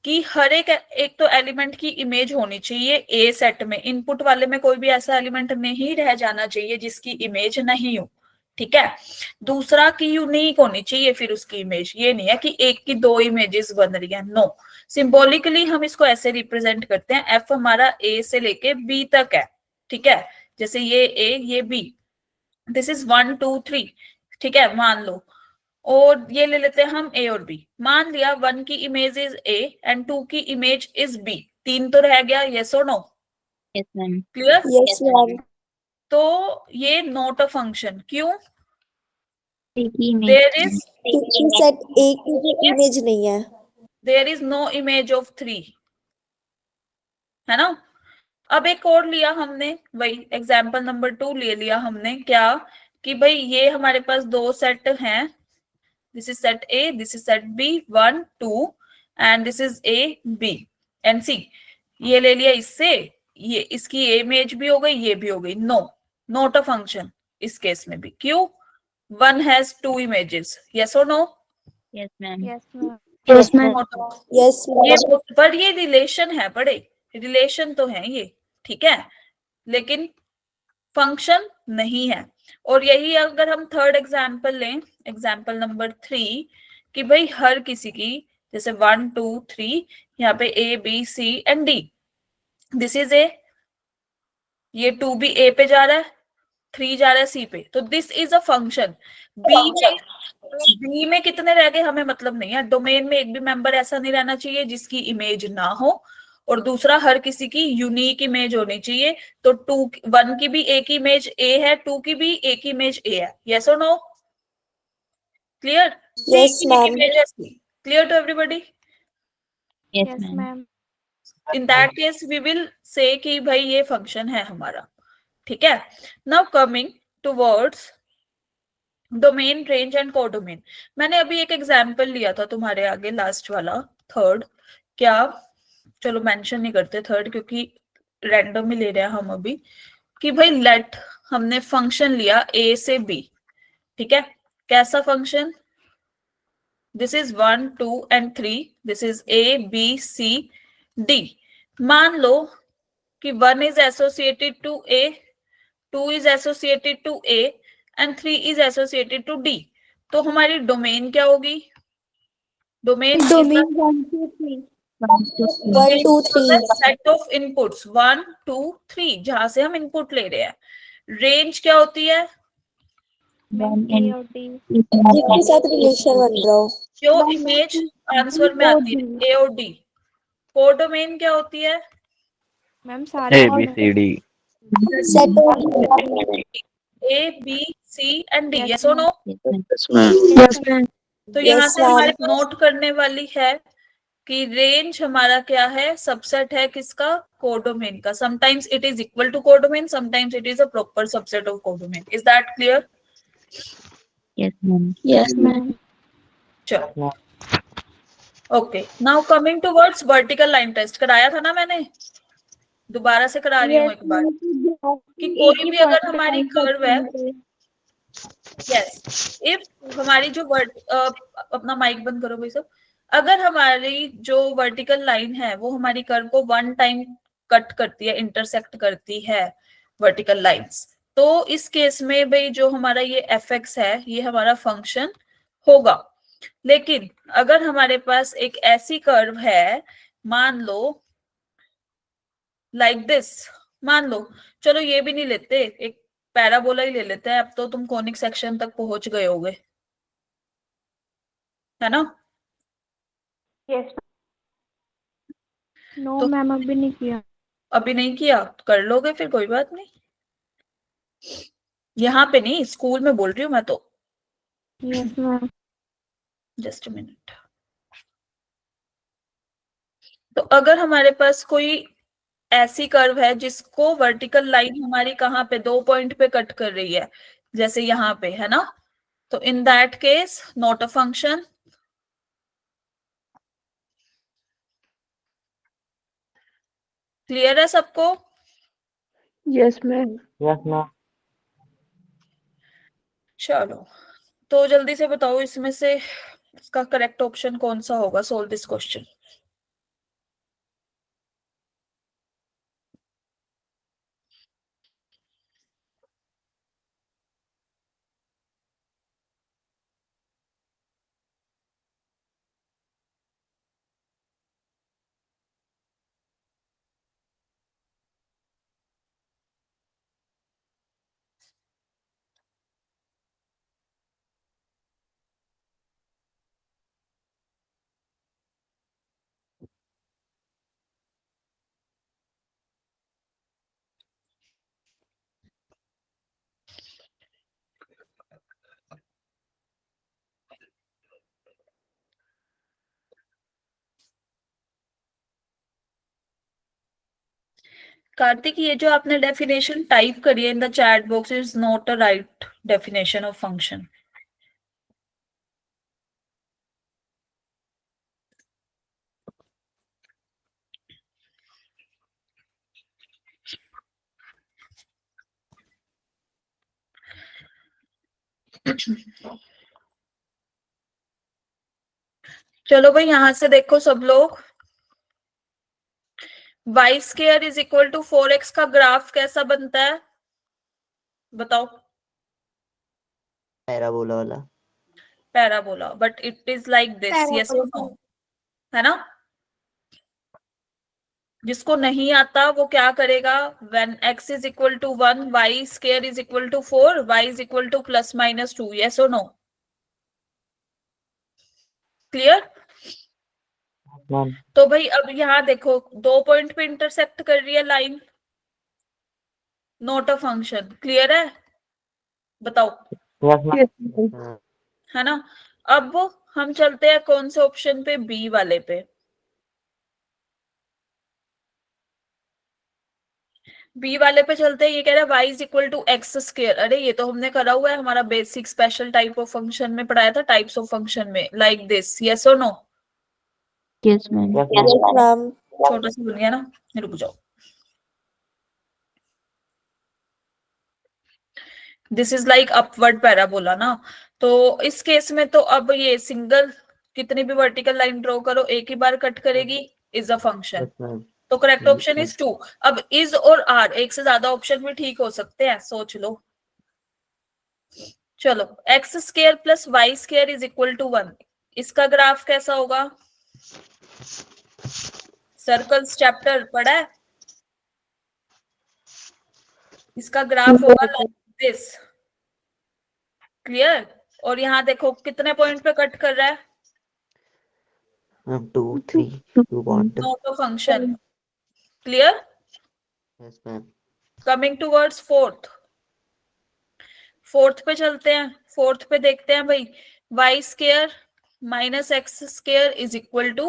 कि हर एक तो एलिमेंट की इमेज होनी चाहिए ए सेट में, इनपुट वाले में कोई भी ऐसा एलिमेंट नहीं रह जाना चाहिए जिसकी इमेज नहीं हो, ठीक है। दूसरा कि यूनिक होनी चाहिए फिर उसकी इमेज, ये नहीं है कि एक की दो इमेजेस बन रही है, नो। सिंबॉलिकली हम इसको ऐसे रिप्रेजेंट करते हैं, एफ हमारा ए से लेके बी तक है, ठीक है। जैसे ये ए ये बी, दिस इज 1 2 3, ठीक है मान लो। और ये ले लेते हैं हम ए और बी, मान लिया 1 की इमेज इज ए एंड 2 की इमेज इज बी, 3 तो रह गया, यस और no? Yes ma'am. Clear? Yes ma'am. तो ये नॉट अ फंक्शन, क्यों? एक ही इमेज देयर इज क्योंकि सेट ए की जो इमेज नहीं है। There is no image of 3, है ना। अब एक और लिया हमने, वही एग्जाम्पल नंबर 2 ले लिया हमने, क्या कि भाई ये हमारे पास दो सेट हैं, this is set A, this is set B, 1 2 and this is A B and C। ये ले लिया इससे, ये इसकी इमेज भी हो गई, ये भी हो गई, नो, नॉट अ फंक्शन इस केस में भी। क्यों? 1 has 2 images, yes or no? Yes ma'am. Yes ma'am. Yes ma'am. Yes ये मैम। पर ये रिलेशन है, बड़े रिलेशन तो है ये, ठीक है, लेकिन फंक्शन नहीं है। और यही अगर हम थर्ड एग्जाम्पल लें, एग्जाम्पल नंबर 3, कि भाई हर किसी की जैसे 1 2 3, यहाँ पे A B C and D, this is A, ये 2 भी ए पे जा रहा है, 3 जा रहा है सी पे, तो this is a function. B में कितने रह गए हमें मतलब नहीं है, डोमेन में एक भी मेंबर ऐसा नहीं रहना चाहिए जिसकी इमेज ना हो, और दूसरा हर किसी की यूनिक इमेज होनी चाहिए। तो 1 की भी एक इमेज ए है, 2 की भी एक इमेज ए है, यस और no? Clear? Yes ma'am. Clear to everybody? Yes yes ma'am. Ma'am. In that case we will say कि भाई ये फंक्शन है हमारा, ठीक है। Now coming towards domain, range and codomain. मैंने अभी एक एग्जांपल लिया था तुम्हारे आगे, लास्ट वाला थर्ड, क्या चलो मेंशन नहीं करते थर्ड क्योंकि रैंडम ही ले रहे हैं हम अभी, कि भाई लेट हमने फंक्शन लिया ए से बी, ठीक है। कैसा function? This is 1 2 and 3, this is A B C D. मान लो कि 1 is associated to A, 2 is associated to A and 3 is associated to D। तो हमारी डोमेन क्या होगी? Domain is domain the 1 2 3। 1 2 3। Set of inputs 1 2 3 जहां से हम इनपुट ले रहे हैं। रेंज क्या होती है? मैम ए और डी। जिसके साथ रिलेशन बन रहा हो। जो इमेज आंसर में आती है, ए और डी। कोडोमेन क्या होती है? मैम सारे A B C D। Set of A B C and D, Yes, yes और no? Yes ma'am। Yes ma'am. तो यहाँ Yes, से हमारे ma'am। नोट करने वाली है कि रेंज हमारा क्या है, सबसेट है किसका? कोडोमेन का। Sometimes it is equal to codomain, sometimes it is a proper subset of codomain. Is that clear? Yes ma'am. Yes ma'am. चलो okay, now coming towards vertical line test. कराया था ना मैंने, दोबारा से करा रही हूँ एक बार, कि कोई भी अगर हमारी कर्व है, यस, इफ हमारी जो अपना माइक बंद करो भाई सब, अगर हमारी जो वर्टिकल लाइन है वो हमारी कर्व को 1 टाइम कट करती है, इंटरसेक्ट करती है वर्टिकल लाइंस, तो इस केस में भाई जो हमारा ये एफ एक्स है ये हमारा फंक्शन होगा। लेकिन अगर हमारे पास एक ऐसी कर्व है, मान लो लाइक दिस, मान लो, चलो ये भी नहीं लेते, एक पैराबोला ही ले लेते हैं, अब तो तुम कॉनिक सेक्शन तक पहुंच गए होगे, है ना? यस नो तो मैम अभी नहीं किया। अभी नहीं किया, कर लोगे फिर, कोई बात नहीं। यहाँ पे नहीं, स्कूल में बोल रही हूँ मैं तो। Yes ma'am. Just a minute. तो अगर हमारे पास कोई ऐसी कर्व है जिसको वर्टिकल लाइन हमारी कहाँ पे 2 पॉइंट पे कट कर रही है, जैसे यहाँ पे, है ना? तो इन that case not a function. Clear है सबको? Yes ma'am. Yes ma'am. चलो, तो जल्दी से बताओ इसमें से इसका करेक्ट ऑप्शन कौन सा होगा, सोल्व दिस क्वेश्चन। कार्तिक, ये जो आपने डेफिनेशन टाइप करी है in the chat box is not a right definition of function. चलो भाई, यहां से देखो सब लोग, y square is equal to 4x का ग्राफ कैसा बनता है, बताओ? पैराबोला वाला। Parabola, but it is like this, yes और नो, है ना? जिसको नहीं आता वो क्या करेगा, when x is equal to 1 y square is equal to 4, y is equal to +-2, yes और नो? क्लियर? मैम। तो भाई अब यहाँ देखो, 2 पॉइंट पे इंटरसेक्ट कर रही है line, not a function. Clear है? बताओ, यस मैम। है ना? अब हम चलते हैं कौन से ऑप्शन पे, बी वाले पे। बी वाले पे चलते हैं, ये कह रहा है y is equal to x square. अरे ये तो हमने करा हुआ है, हमारा basic special type of function में पढ़ाया था, टाइप्स ऑफ फंक्शन में, लाइक दिस, यस और no? Yes ma'am. Yes ma'am. छोटा सा बन गया ना, रुक जाओ। This is like upward parabola ना। तो इस केस में तो अब ये सिंगल कितनी भी वर्टिकल लाइन ड्रॉ करो, एक ही बार कट करेगी, is a function. Yes ma'am. तो करेक्ट ऑप्शन इज 2। अब इज और आर, एक से ज्यादा ऑप्शन भी ठीक हो सकते हैं, सोच लो। चलो, x square plus y square is equal to 1, इसका ग्राफ कैसा होगा? सर्कल्स चैप्टर पढ़ा है? इसका ग्राफ होगा लाइक दिस। क्लियर? और यहाँ देखो कितने पॉइंट पे कट कर रहा है, ma'am 2 3 2 point. Not a function. Clear? Yes ma'am. Coming towards fourth, fourth पे चलते हैं। फोर्थ पे देखते हैं भाई, y square minus x square is equal to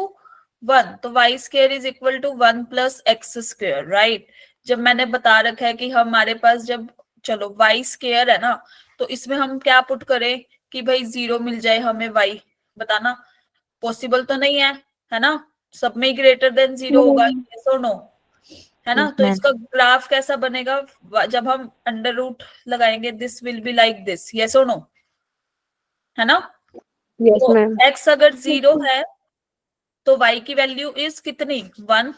1, तो y square is equal to 1 plus x square, right? जब मैंने बता रखा है कि हमारे पास जब, चलो वाई स्केयर है ना, तो इसमें हम क्या पुट करें कि भाई 0 मिल जाए हमें वाई, बताना पॉसिबल तो नहीं है ना? सब में ग्रेटर देन 0 होगा, यस और नो? है ना? Yes, तो ma'am. इसका ग्राफ कैसा बनेगा, जब हम अंडर रूट लगाएंगे, this will be like this, yes और नो? है ना? यस तो मैम। x अगर 0 है तो y की वैल्यू इज कितनी, 1,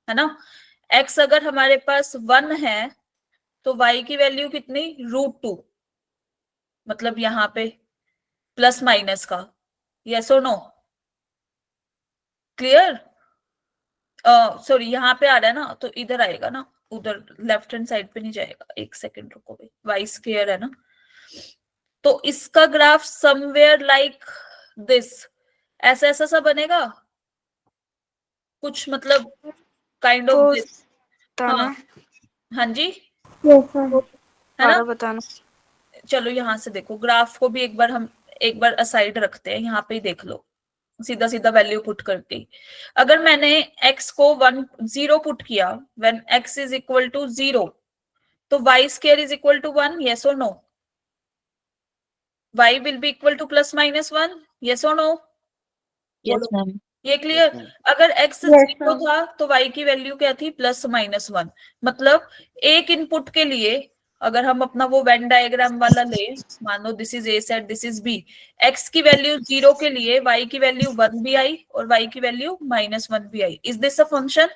है ना? x अगर हमारे पास 1 है तो y की वैल्यू कितनी, √2, मतलब यहाँ पे प्लस माइनस का, यस और नो? क्लियर? सॉरी, यहाँ पे आ रहा है ना, तो इधर आएगा ना, उधर लेफ्ट हैंड साइड पे नहीं जाएगा। एक सेकंड रुको भाई, वाई स्क्वायर है ना, तो इसका ग्राफ समवेयर लाइक दिस, ऐसा ऐसा सा बनेगा कुछ, मतलब काइंड ऑफ दिस। हाँ हाँ जी, है ना? बताना। चलो यहाँ से देखो, ग्राफ को भी एक बार असाइड रखते हैं, यहाँ पे ही देख लो, सीधा सीधा वैल्यू पुट करके ही। अगर मैंने x को 0 पुट किया, when x is equal to 0, तो y square is equal to 1, yes और no? y will be equal to plus minus 1, yes और नो? Yes, ma'am. ये क्लियर? अगर x 0 था तो y की वैल्यू क्या थी? Plus minus 1। मतलब एक इनपुट के लिए अगर हम अपना वो वेन डायग्राम वाला ले, मान लो this is A set, this is B, x की वैल्यू 0 के लिए y की वैल्यू 1 भी आई और y की वैल्यू -1 भी आई। Is this a function?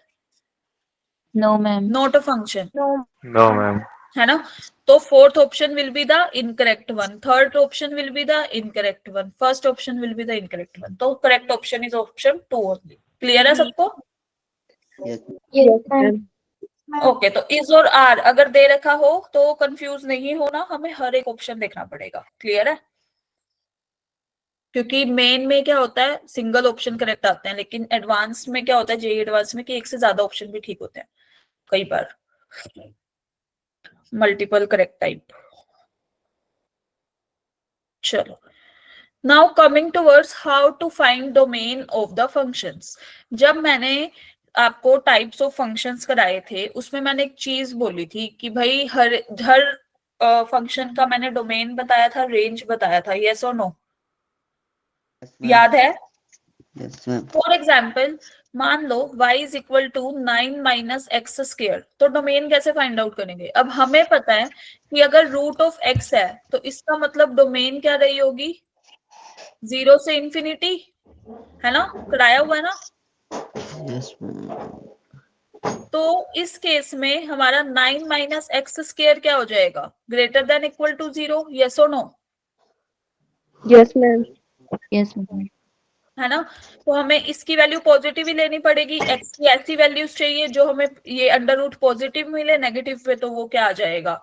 No, ma'am. Not a function, No, ma'am. है ना? तो fourth option will be the incorrect one, third option will be the incorrect one, first option will be the incorrect one. तो correct option is option 2 only. Clear है सबको? yes, ओके, तो इज और आर अगर दे रखा हो तो कंफ्यूज नहीं होना, हमें हर एक ऑप्शन देखना पड़ेगा। क्लियर है? क्योंकि मेन में क्या होता है, सिंगल ऑप्शन करेक्ट आते हैं, लेकिन एडवांस में क्या होता है, जेई एडवांस में, कि एक से ज्यादा ऑप्शन भी ठीक होते हैं, कई बार मल्टीपल करेक्ट टाइप। चलो, now coming towards how to find domain of the functions. जब मैंने आपको टाइप्स ऑफ फंक्शंस कराए थे, उसमें मैंने एक चीज बोली थी कि भाई हर फंक्शन का मैंने डोमेन बताया था, रेंज बताया था, यस और नो? याद है? yes, ma'am. फॉर एग्जाम्पल, मान लो y is equal to 9 minus x square, तो डोमेन कैसे फाइंड आउट करेंगे? अब हमें पता है कि अगर रूट ऑफ x है तो इसका मतलब डोमेन क्या रही होगी? 0 से इंफिनिटी, है ना? कराया हुआ है ना? Yes, ma'am. तो इस केस में हमारा 9 माइनस एक्स स्क्र क्या हो जाएगा? Greater than equal to 0, yes और नो? Yes, ma'am. है ना? तो हमें इसकी वैल्यू पॉजिटिव ही लेनी पड़ेगी, x की ऐसी वैल्यूज चाहिए जो हमें ये अंडर रूट पॉजिटिव मिले, नेगेटिव पे तो वो क्या आ जाएगा?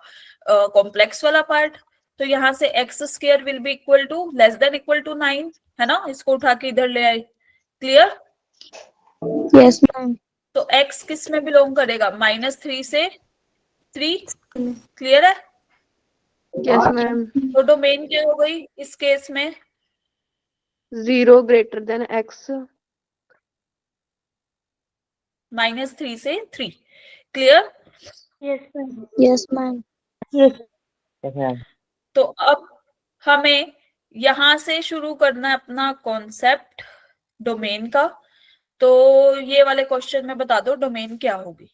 कॉम्प्लेक्स वाला पार्ट। तो यहाँ से x square will be equal to less than equal to 9, है ना? इसको उठा के इधर ले आए। क्लियर? Yes ma'am. तो x किस में बिलोंग करेगा? -3 से 3। क्लियर है? Yes ma'am. तो डोमेन क्या हो गई इस केस में? 0 ग्रेटर देन x। -3 से 3। Clear? Yes ma'am. Yes, ma'am. तो अब हमें यहां से शुरू करना है अपना कॉन्सेप्ट डोमेन का। तो ये वाले क्वेश्चन में बता दो डोमेन क्या होगी।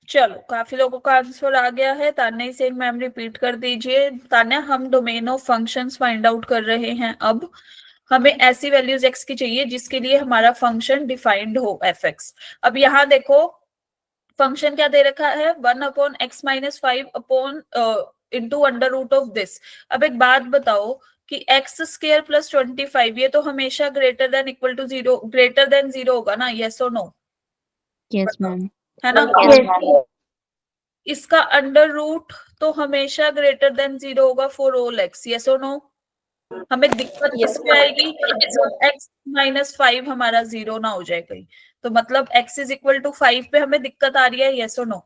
चलो, काफी लोगों का आंसर आ गया है। तान्या से मैम रिपीट कर दीजिए। तान्या, हम domain of functions find out कर रहे हैं। अब हमें ऐसी वैल्यूज x की चाहिए जिसके लिए हमारा फंक्शन डिफाइंड हो f(x). अब यहाँ देखो फंक्शन क्या दे रखा है? 1/x-5 upon into under root of this. अब एक बात बताओ कि x² प्लस 25 ये तो हमेशा greater than equal to 0, greater than 0 होगा ना? यस और नो? Yes, ma'am. है ना? Yes, ma'am. इसका अंडर रूट तो हमेशा ग्रेटर देन 0 होगा फॉर ऑल x, यस और नो? हमें दिक्कत Yes, किसमें आएगी जब x माइनस 5 हमारा 0 ना हो जाए कहीं, तो मतलब x इज इक्वल टू 5 पे हमें दिक्कत आ रही है, यस और नो?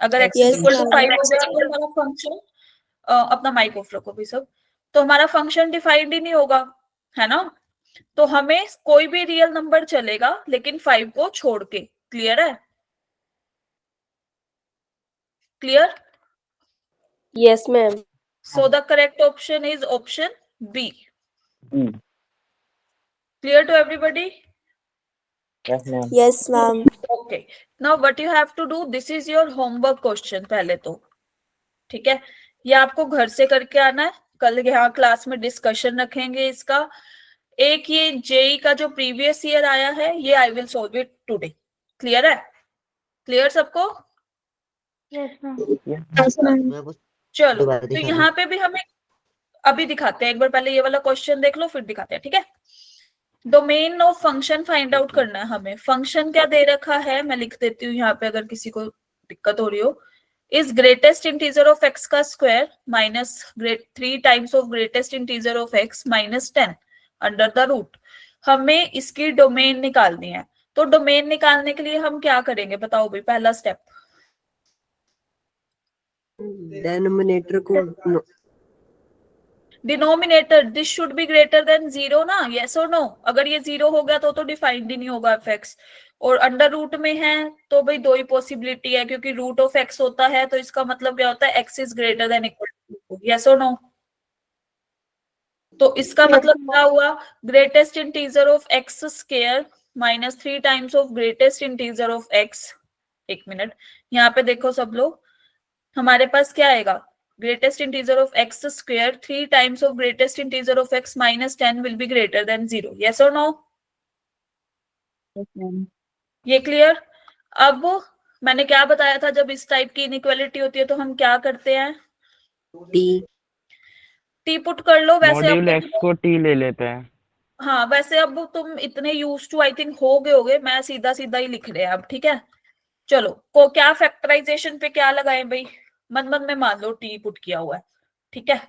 अगर x is Yes, equal to ma'am. 5 हो जाए तो हमारा फंक्शन, अपना माइक ऑफ रखो भी सब, तो हमारा फंक्शन डिफाइंड ही नहीं होगा, है ना? तो हमें कोई भी रियल नंबर चलेगा लेकिन 5 को छोड़ के। क्लियर है? Clear? Yes, ma'am. So the correct option is option B. Clear to everybody? Yes, ma'am. Yes, ma'am. Okay. Now what you have to do, this is your homework question पहले तो, ठीक है? ये आपको घर से करके आना है, कल यहाँ क्लास में डिस्कशन रखेंगे इसका। एक ये जेई का जो प्रीवियस ईयर आया है, ये I will solve it today. Clear है? क्लियर सबको? Yes ma'am. Yes, ma'am. मैं वो चलो, दोबारा तो दिखा यहाँ पे भी हमें अभी दिखाते हैं, एक बार पहले ये वाला क्वेश्चन देख लो फिर दिखाते हैं, ठीक है? Domain of function find out करना है हमें। फंक्शन क्या दे रखा है, मैं लिख देती हूँ यहाँ पे अगर किसी को दिक्कत हो रही हो। Is greatest integer of x का square minus 3 times of greatest integer of x minus 10 under the root. हमें इसकी डोमेन निकालनी है, तो डोमेन निकालने के लिए हम क्या करेंगे बताओ भाई? पहला स्टेप, डिनोमिनेटर को denominator, this should be greater than 0 ना, यस और नो? अगर ये 0 हो गया तो डिफाइंड ही नहीं होगा एफ एक्स। और अंडर रूट में है तो भाई दो ही पॉसिबिलिटी है, क्योंकि रूट ऑफ एक्स होता है तो इसका मतलब क्या होता है, x is greater than equal to, yes और नो? तो इसका मतलब क्या हुआ, greatest integer of x square minus 3 times of greatest integer of x. एक मिनट, यहाँ पे देखो सब लोग, हमारे पास क्या आएगा, greatest integer of x square 3 times of greatest integer of x minus 10 will be greater than 0, yes or no? Yes, ma'am. ये क्लियर? अब मैंने क्या बताया था, जब इस टाइप की इनइक्वालिटी होती है तो हम क्या करते हैं, टी पुट कर लो। वैसे मॉड्यूल एक्स को टी ले लेते हैं। हाँ, वैसे अब तुम इतने यूज टू आई थिंक हो गए होगे, मैं सीधा सीधा ही लिख रहे हैं अब, ठीक है? चलो, को क्या फैक्टराइजेशन पे क्या लगाएं भाई? मन मन में मान लो टी पुट किया हुआ है, ठीक है?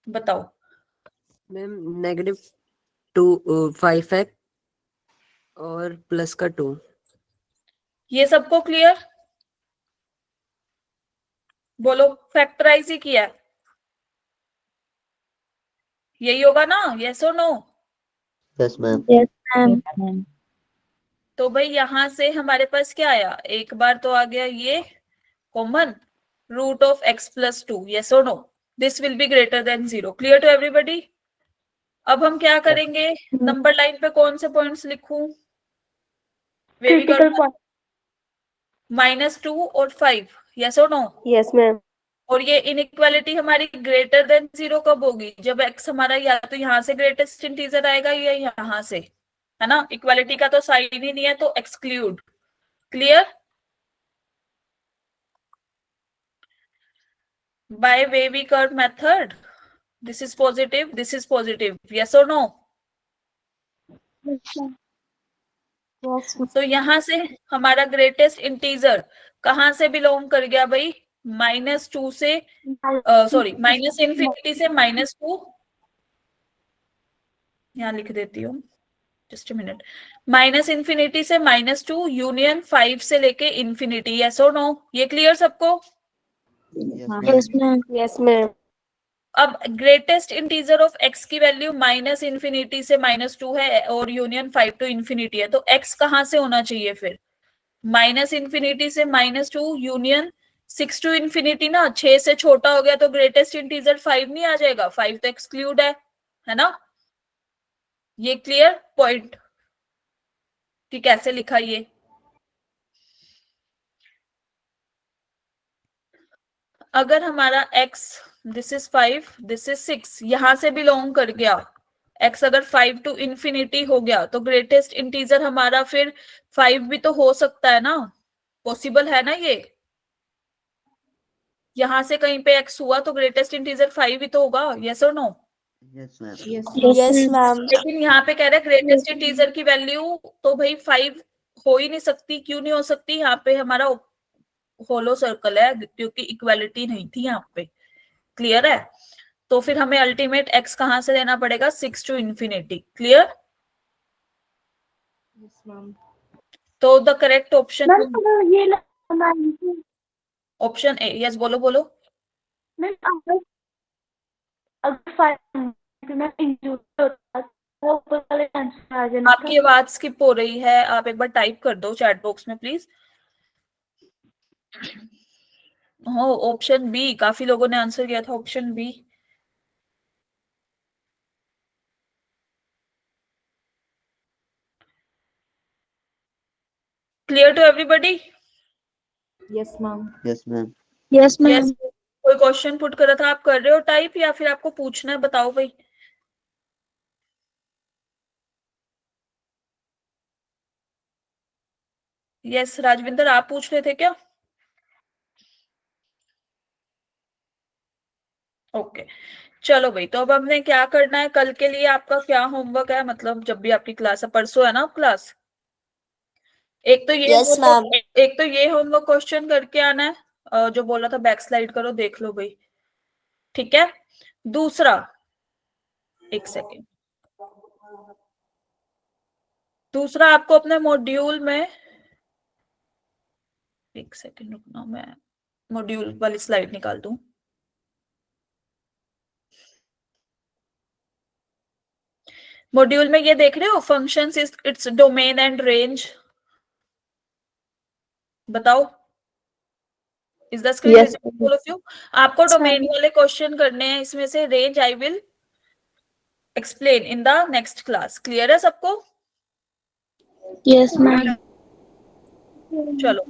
बताओ। मैम नेगेटिव 5x और प्लस का 2। ये सबको क्लियर? बोलो, फैक्टराइज ही किया है, यही होगा ना, यस और no? Yes ma'am. Yes, ma'am. Yes, ma'am. तो भाई यहां से हमारे पास क्या आया, एक बार तो आ गया ये common, root of x plus 2, yes और no? This will be greater than 0। Clear to everybody? अब हम क्या करेंगे, नंबर लाइन पे कौन से पॉइंट्स लिखूं? क्रिटिकल पॉइंट -2 और 5, यस और नो? Yes, ma'am. और ये इनइक्वालिटी हमारी ग्रेटर देन 0 कब होगी, जब x हमारा या तो यहाँ से ग्रेटेस्ट इंटीजर आएगा या यहाँ से, है ना? इक्वालिटी का तो साइन ही नहीं है तो exclude. Clear? By wavy curve method, this is positive, yes और नो? तो यहाँ से हमारा ग्रेटेस्ट इंटीजर कहाँ से बिलोंग कर गया भाई, -2 से सॉरी माइनस इन्फिनिटी से -2, यहाँ लिख देती हूँ, जस्ट अ मिनट, -इन्फिनिटी से -2 यूनियन 5 से लेके इन्फिनिटी, यस और नो? ये क्लियर सबको? Yes, ma'am. Yes, ma'am. अब ग्रेटेस्ट इंटीजर ऑफ x की वैल्यू -इन्फिनिटी से -2 है और यूनियन 5 टू इन्फिनिटी है, तो x कहाँ से होना चाहिए फिर, -इन्फिनिटी से -2 यूनियन 6 टू इन्फिनिटी ना, 6 से छोटा हो गया तो ग्रेटेस्ट इंटीजर 5 नहीं आ जाएगा, 5 तो एक्सक्लूड है ना? ये क्लियर पॉइंट कि कैसे लिखा ये? अगर हमारा x, this is 5, this is 6, यहां से बिलोंग कर गया, x अगर 5 टू इन्फिनिटी हो गया तो ग्रेटेस्ट इंटीजर हमारा फिर 5 भी तो हो सकता है ना, पॉसिबल है ना ये? यहां से कहीं पे x हुआ तो ग्रेटेस्ट इंटीजर 5 ही तो होगा, यस और no? Yes ma'am. Yes, ma'am. लेकिन यहाँ पे कह रहे हैं ग्रेटेस्ट इंटीजर की वैल्यू तो भाई 5 हो ही नहीं सकती, क्यों नहीं हो सकती? यहाँ पे हमारा होलो सर्कल है क्योंकि इक्वालिटी नहीं थी यहाँ पे। क्लियर है? तो फिर हमें अल्टीमेट x कहाँ से लेना पड़ेगा? 6 टू इंफिनिटी। क्लियर? तो द करेक्ट ऑप्शन मैम अगर ये ऑप्शन ए। यस, बोलो बोलो। मैम अगर 5 में इंक्लूड होता वो ऊपर वाले आंसर आ जाना आपकी आवाज स्किप हो रही है, आप एक बार टाइप कर दो चैट बॉक्स में प्लीज। हो ऑप्शन बी, काफी लोगों ने आंसर किया था option B. Clear to everybody? Yes ma'am. Yes ma'am. Yes ma'am. Yes. कोई क्वेश्चन पुट करा था, आप कर रहे हो टाइप या फिर आपको पूछना है? बताओ भाई। यस राजविंदर, आप पूछ रहे थे क्या? ओके चलो भाई, तो अब हमने क्या करना है कल के लिए? आपका क्या होमवर्क है? मतलब जब भी आपकी क्लास है, परसों है ना क्लास? एक तो ये यस मैम। एक तो ये होमवर्क क्वेश्चन करके आना है, जो बोला था बैक स्लाइड करो, देख लो भाई। ठीक है? दूसरा, एक सेकेंड, दूसरा आपको अपने मॉड्यूल में, एक सेकेंड रुकना, मैं मॉड्यूल वाली स्लाइड निकाल दूं। मॉड्यूल में ये देख रहे हो, functions is its domain and range. बताओ, is the screen Yes. Visible of you? आपको डोमेन वाले क्वेश्चन करने हैं, इसमें से range I will explain in the next class. Clear है सबको? Yes ma'am. चलो,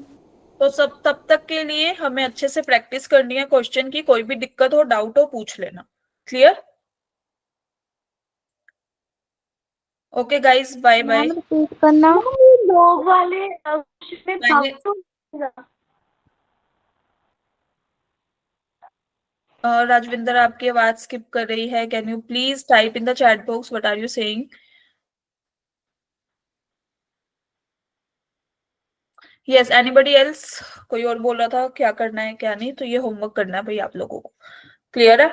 तो सब तब तक के लिए हमें अच्छे से प्रैक्टिस करनी है क्वेश्चन की। कोई भी दिक्कत हो, डाउट हो, पूछ लेना। Clear? Okay guys, bye bye. Ma'am repeat करना। लोग वाले में मैंने राजविंदर, आपकी आवाज स्किप कर रही है। Can you please type in the chat box what are you saying? Yes, anybody else? कोई और बोल रहा था क्या करना है क्या नहीं? तो ये होमवर्क करना है भाई आप लोगों को। क्लियर है?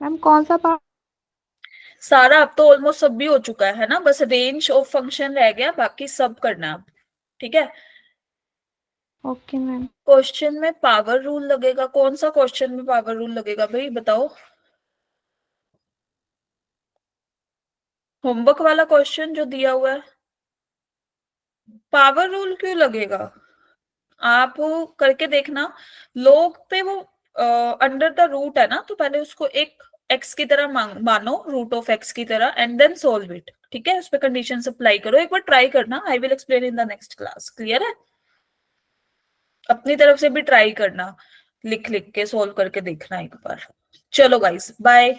मैम कौन सा पार्ट? सारा अब तो ऑलमोस्ट सब भी हो चुका है ना, बस रेंज ऑफ फंक्शन रह गया, बाकी सब करना है अब। ठीक है? Okay ma'am. क्वेश्चन में पावर रूल लगेगा। कौन सा क्वेश्चन में पावर रूल लगेगा भाई, बताओ? होमवर्क वाला क्वेश्चन जो दिया हुआ है, पावर रूल क्यों लगेगा? आप करके देखना। लोग पे वो अंडर द रूट है ना, तो पहले उसको एक एक्स की तरह मानो, रूट ऑफ एक्स की तरह, एंड देन सोल्व इट। ठीक है? उस पर कंडीशन अप्लाई करो, एक बार ट्राई करना। आई will explain in the next class. Clear है? अपनी तरफ से भी ट्राई करना, लिख लिख के सोल्व करके देखना एक बार। चलो गाइस, बाय।